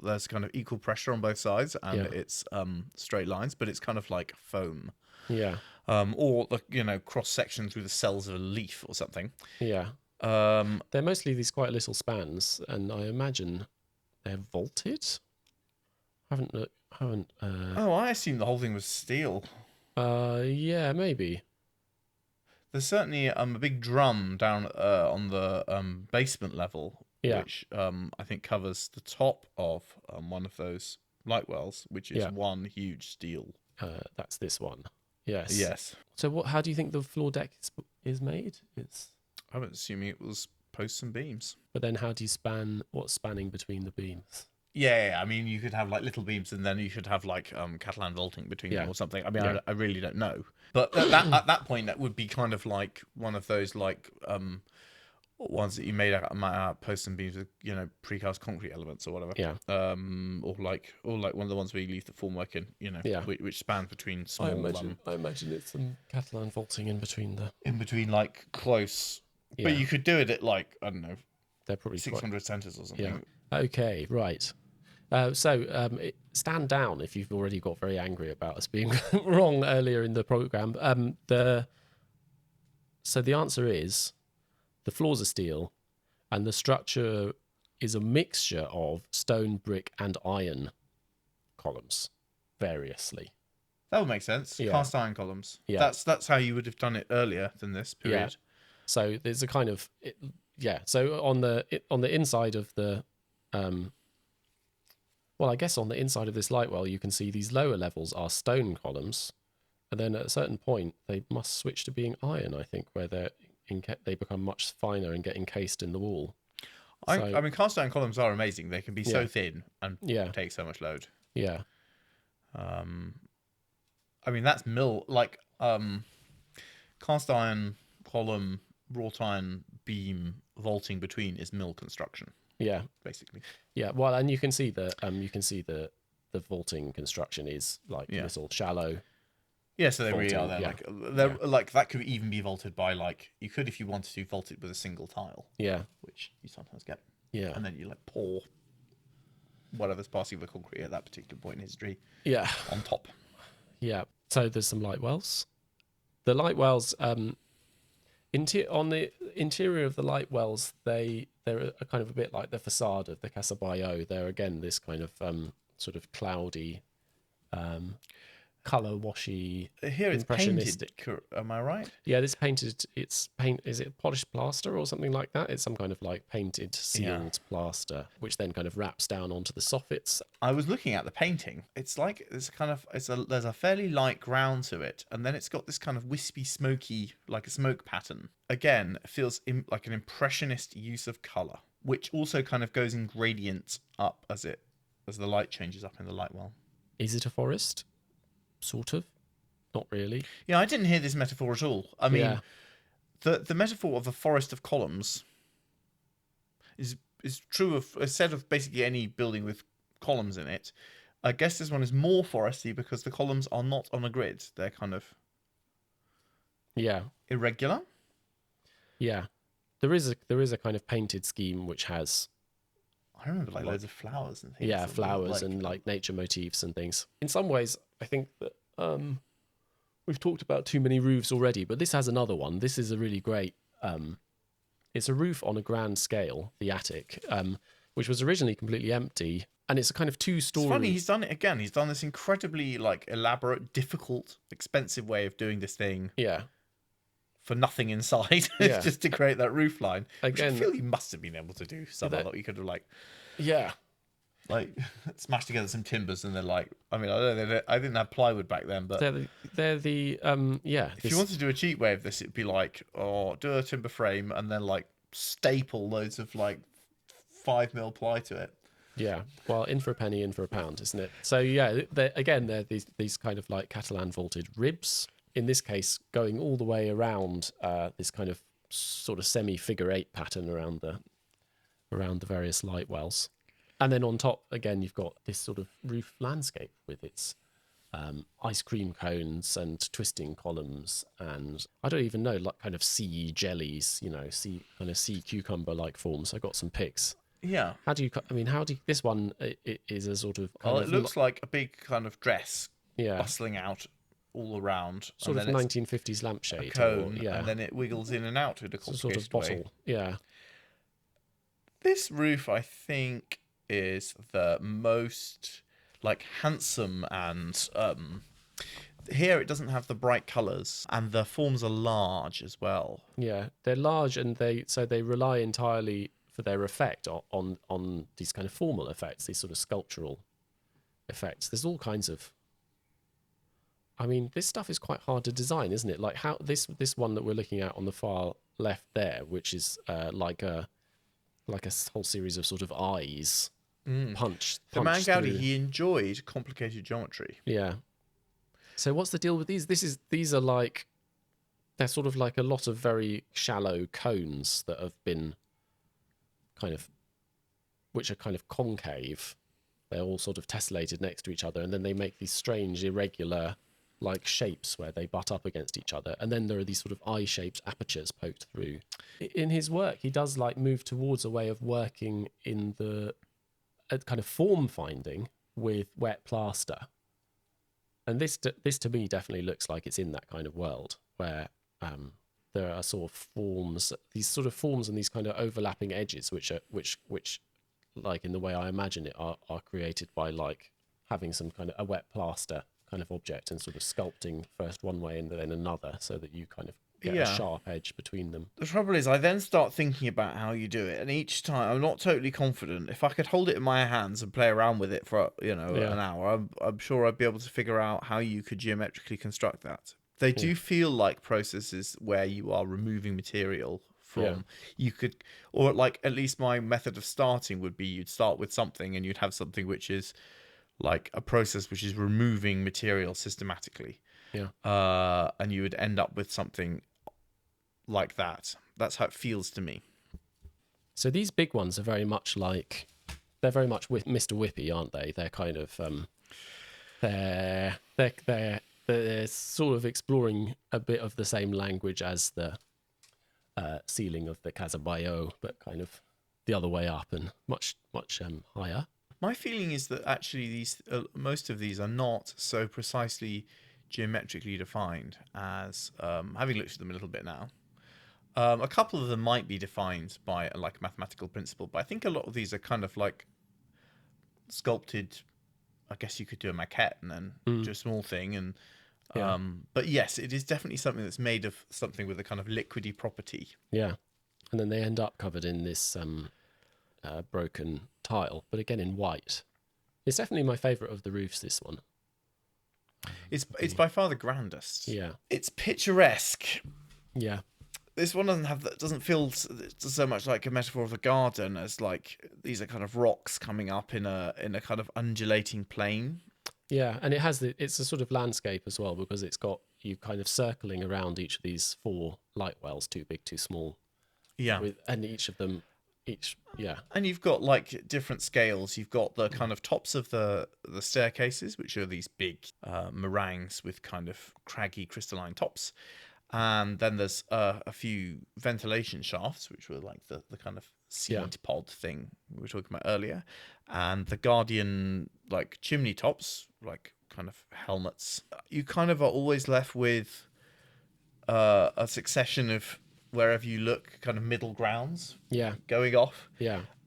there's kind of equal pressure on both sides, and it's straight lines, but it's kind of like foam. Yeah. Or cross section through the cells of a leaf or something. Yeah. They're mostly these quite little spans, and I imagine they're vaulted. I assume the whole thing was steel. Yeah, maybe. There's certainly a big drum down on the basement level, which I think covers the top of one of those light wells, which is one huge steel. That's this one. Yes. Yes. So how do you think the floor deck is made? I'm assuming it was posts and beams. But then how do you what's spanning between the beams? Yeah, I mean, you could have like little beams, and then you should have like Catalan vaulting between them or something. I mean, I really don't know. But at that point, that would be kind of like one of those like ones that you made out of posts and beams with, you know, precast concrete elements or whatever. Yeah. Or like one of the ones where you leave the formwork in, you know, Yeah. which spans between small. I imagine it's some Catalan vaulting in between like close. Yeah. But you could do it at like, I don't know, They're probably 600 centers or something. Yeah. Okay. Right. Stand down if you've already got very angry about us being wrong earlier in the program. So the answer is the floors are steel, and the structure is a mixture of stone, brick, and iron columns, variously. That would make sense. Yeah. Cast iron columns. Yeah. That's how you would have done it earlier than this period. Yeah. So there's a kind of So on the inside of the well, I guess on the inside of this light well, you can see these lower levels are stone columns, and then at a certain point they must switch to being iron. I think where they become much finer and get encased in the wall. I mean, cast iron columns are amazing. They can be so Yeah. thin and take so much load. Yeah. I mean, that's cast iron column, wrought iron beam vaulting between is mill construction, Yeah. basically. Yeah. Well, and you can see the vaulting construction is like little shallow. Yeah, so they really are. vaulting, They're like that could even be vaulted by like you could if you wanted to vault it with a single tile. Yeah. Which you sometimes get. Yeah. And then you like pour whatever's passing the concrete at that particular point in history. Yeah. On top. Yeah. So there's some light wells. The light wells, on the interior of the light wells, they're a kind of a bit like the facade of the Casa Batlló. They're again this kind of sort of cloudy, color washy. Here it's impressionistic. painted. Am I right? Yeah, this painted. It's paint. Is it polished plaster or something like that? It's some kind of like painted sealed plaster, which then kind of wraps down onto the soffits. I was looking at the painting. It's like there's a fairly light ground to it, and then it's got this kind of wispy, smoky, like a smoke pattern. Again, it feels like an impressionist use of color, which also kind of goes in gradient up as the light changes up in the light well. Is it a forest? Sort of. Not really. Yeah, I didn't hear this metaphor at all. I mean, the metaphor of a forest of columns is true of a set of basically any building with columns in it. I guess this one is more foresty because the columns are not on a grid. They're kind of irregular. Yeah. There is a kind of painted scheme which has I remember like loads of flowers and things. Yeah, flowers and like nature motifs and things. In some ways, I think that we've talked about too many roofs already, but this has another one. This is a really great. It's a roof on a grand scale, the attic, which was originally completely empty, and it's a kind of two-story. It's funny, he's done it again. He's done this incredibly like elaborate, difficult, expensive way of doing this thing. Yeah. For nothing inside, Yeah. just to create that roof line. Again, which I feel he must have been able to do somehow. That you could have like smashed together some timbers and then like I mean I don't know, I didn't have plywood back then, but they're the if you wanted to do a cheap way of this, it'd be like do a timber frame and then like staple loads of like 5mm ply to it. Yeah, well, in for a penny, in for a pound, isn't it? So yeah, they're these kind of like Catalan vaulted ribs. In this case, going all the way around this kind of sort of semi-figure eight pattern around the various light wells. And then on top, again, you've got this sort of roof landscape with its ice cream cones and twisting columns. And I don't even know, like kind of sea jellies, sea cucumber-like forms. I got some pics. Yeah. This one is a sort of... it looks like a big kind of dress yeah. bustling out all around. Sort of 1950s lampshade. Cone, and then it wiggles in and out with a sort of bottle. way. Yeah. This roof, I think, is the most like handsome and here it doesn't have the bright colours and the forms are large as well. Yeah, they're large and they rely entirely for their effect on these kind of formal effects, these sort of sculptural effects. There's all kinds of this stuff is quite hard to design, isn't it? Like how this one that we're looking at on the far left there, which is like a whole series of sort of eyes punch. The man Gaudí, he enjoyed complicated geometry. Yeah. So what's the deal with these? These are like they're sort of like a lot of very shallow cones that have been which are kind of concave. They're all sort of tessellated next to each other, and then they make these strange, irregular, like shapes where they butt up against each other. And then there are these sort of eye-shaped apertures poked through. In his work, he does like move towards a way of working in the kind of form finding with wet plaster. And this to me definitely looks like it's in that kind of world where there are sort of forms, these sort of forms and these kind of overlapping edges, which like in the way I imagine it are created by like having some kind of a wet plaster kind of object and sort of sculpting first one way and then another, so that you kind of get a sharp edge between them. The trouble is, I then start thinking about how you do it, and each time I'm not totally confident. If I could hold it in my hands and play around with it for an hour, I'm sure I'd be able to figure out how you could geometrically construct that. They do feel like processes where you are removing material from. You could, or like at least my method of starting would be you'd start with something and you'd have something which is like a process which is removing material systematically. And you would end up with something like that. That's how it feels to me. So these big ones are very much they're very much with Mr. Whippy, aren't they? They're kind of they're sort of exploring a bit of the same language as the ceiling of the Casa Batlló, but kind of the other way up and much higher. My feeling is that actually these most of these are not so precisely geometrically defined as having looked at them a little bit now. A couple of them might be defined by like a mathematical principle, but I think a lot of these are kind of like sculpted. I guess you could do a maquette and then do a small thing, and but yes, it is definitely something that's made of something with a kind of liquidy property. Yeah, and then they end up covered in this broken tile, but again in white. It's definitely my favourite of the roofs, this one. It's by far the grandest. Yeah, it's picturesque. Yeah, this one doesn't feel so much like a metaphor of a garden as like these are kind of rocks coming up in a kind of undulating plain. Yeah, and it's a sort of landscape as well, because it's got you kind of circling around each of these 4 light wells, too big, too small. Yeah, and each of them. And you've got like different scales. You've got the kind of tops of the staircases, which are these big meringues with kind of craggy crystalline tops, and then there's a few ventilation shafts, which were like the kind of seed pod thing we were talking about earlier, and the guardian like chimney tops, like kind of helmets. You kind of are always left with a succession of, wherever you look, kind of middle grounds going off.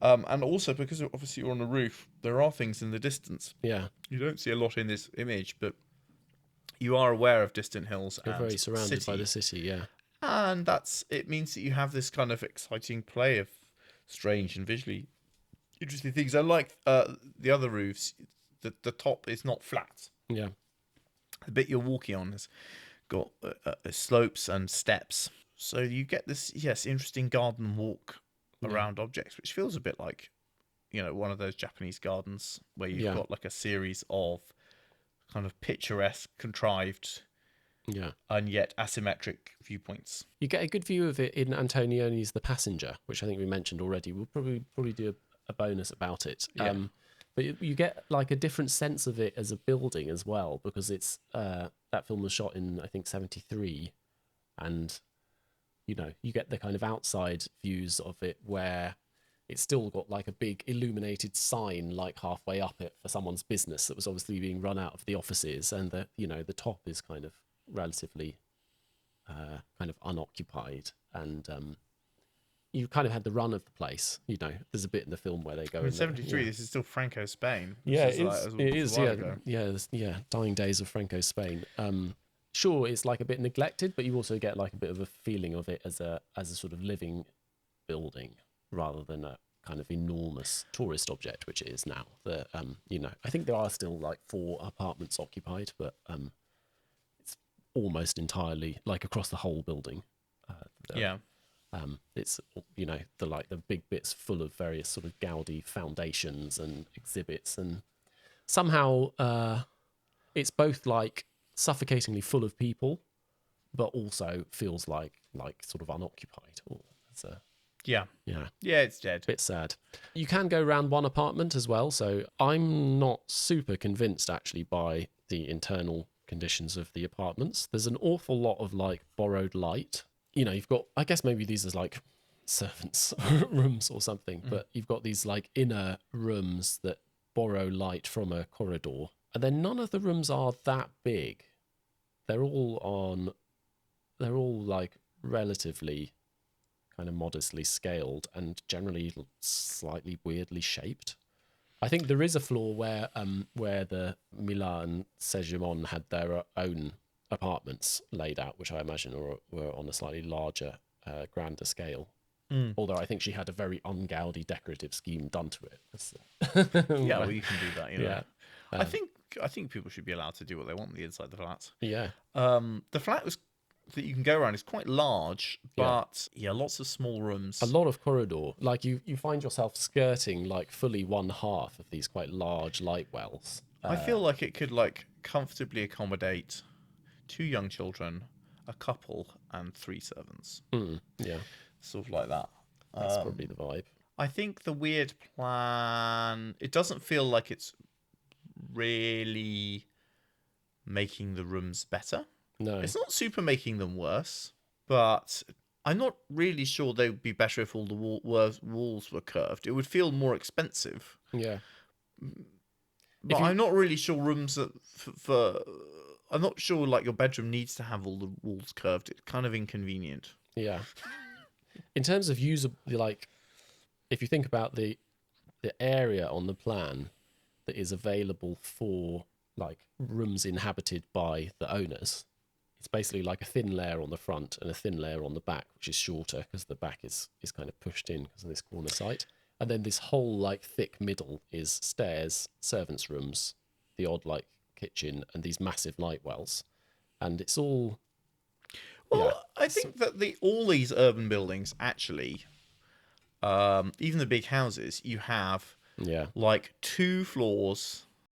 And also because obviously you're on a roof, there are things in the distance. You don't see a lot in this image, but you are aware of distant hills. You're very surrounded by the city. And it means that you have this kind of exciting play of strange and visually interesting things. Unlike the other roofs, the top is not flat. The bit you're walking on has got slopes and steps. So you get this, interesting garden walk around objects, which feels a bit like, one of those Japanese gardens where you've got like a series of kind of picturesque, contrived, and yet asymmetric viewpoints. You get a good view of it in Antonioni's The Passenger, which I think we mentioned already. We'll probably do a bonus about it. But you get like a different sense of it as a building as well, because it's that film was shot in, I think, 1973, and you get the kind of outside views of it where it's still got like a big illuminated sign like halfway up it for someone's business that was obviously being run out of the offices, and the top is kind of relatively kind of unoccupied, and you kind of had the run of the place. There's a bit in the film where they go in 73. This is still Franco Spain. It is. Dying days of Franco Spain. Sure, it's like a bit neglected, but you also get like a bit of a feeling of it as a sort of living building rather than a kind of enormous tourist object, which it is now. I think there are still like 4 apartments occupied, but it's almost entirely like across the whole building. It's the big bits full of various sort of Gaudí foundations and exhibits, and somehow it's both like suffocatingly full of people, but also feels like sort of unoccupied. Oh, that's a Yeah. yeah. Yeah, it's dead. Bit sad. You can go around one apartment as well, so I'm not super convinced actually by the internal conditions of the apartments. There's an awful lot of like borrowed light. You know, you've got, I guess maybe these are like servants' rooms or something, but you've got these like inner rooms that borrow light from a corridor, and then none of the rooms are that big. They're all like relatively kind of modestly scaled and generally slightly weirdly shaped. I think there is a floor where the Milà and Segimon had their own apartments laid out, which I imagine were on a slightly larger, grander scale. Although I think she had a very un-Gaudí decorative scheme done to it. Yeah, well, you can do that. You know. Yeah. I think people should be allowed to do what they want on the inside of the flats. Yeah. The flat that you can go around is quite large, but lots of small rooms. A lot of corridor. Like you find yourself skirting like fully one half of these quite large light wells. I feel like it could like comfortably accommodate 2 young children, a couple, and 3 servants. Yeah. Sort of like that. That's probably the vibe. I think the weird plan, it doesn't feel like it's really making the rooms better. No. It's not super making them worse, but I'm not really sure they would be better if all the walls were curved. It would feel more expensive. Yeah. But I'm not really sure rooms I'm not sure like your bedroom needs to have all the walls curved. It's kind of inconvenient. Yeah. In terms of like, if you think about the area on the plan that is available for like rooms inhabited by the owners, it's basically like a thin layer on the front and a thin layer on the back, which is shorter because the back is kind of pushed in because of this corner site. And then this whole like thick middle is stairs, servants' rooms, the odd like kitchen, and these massive light wells. And it's all... Well, I think that all these urban buildings actually, even the big houses, you have like 2 floors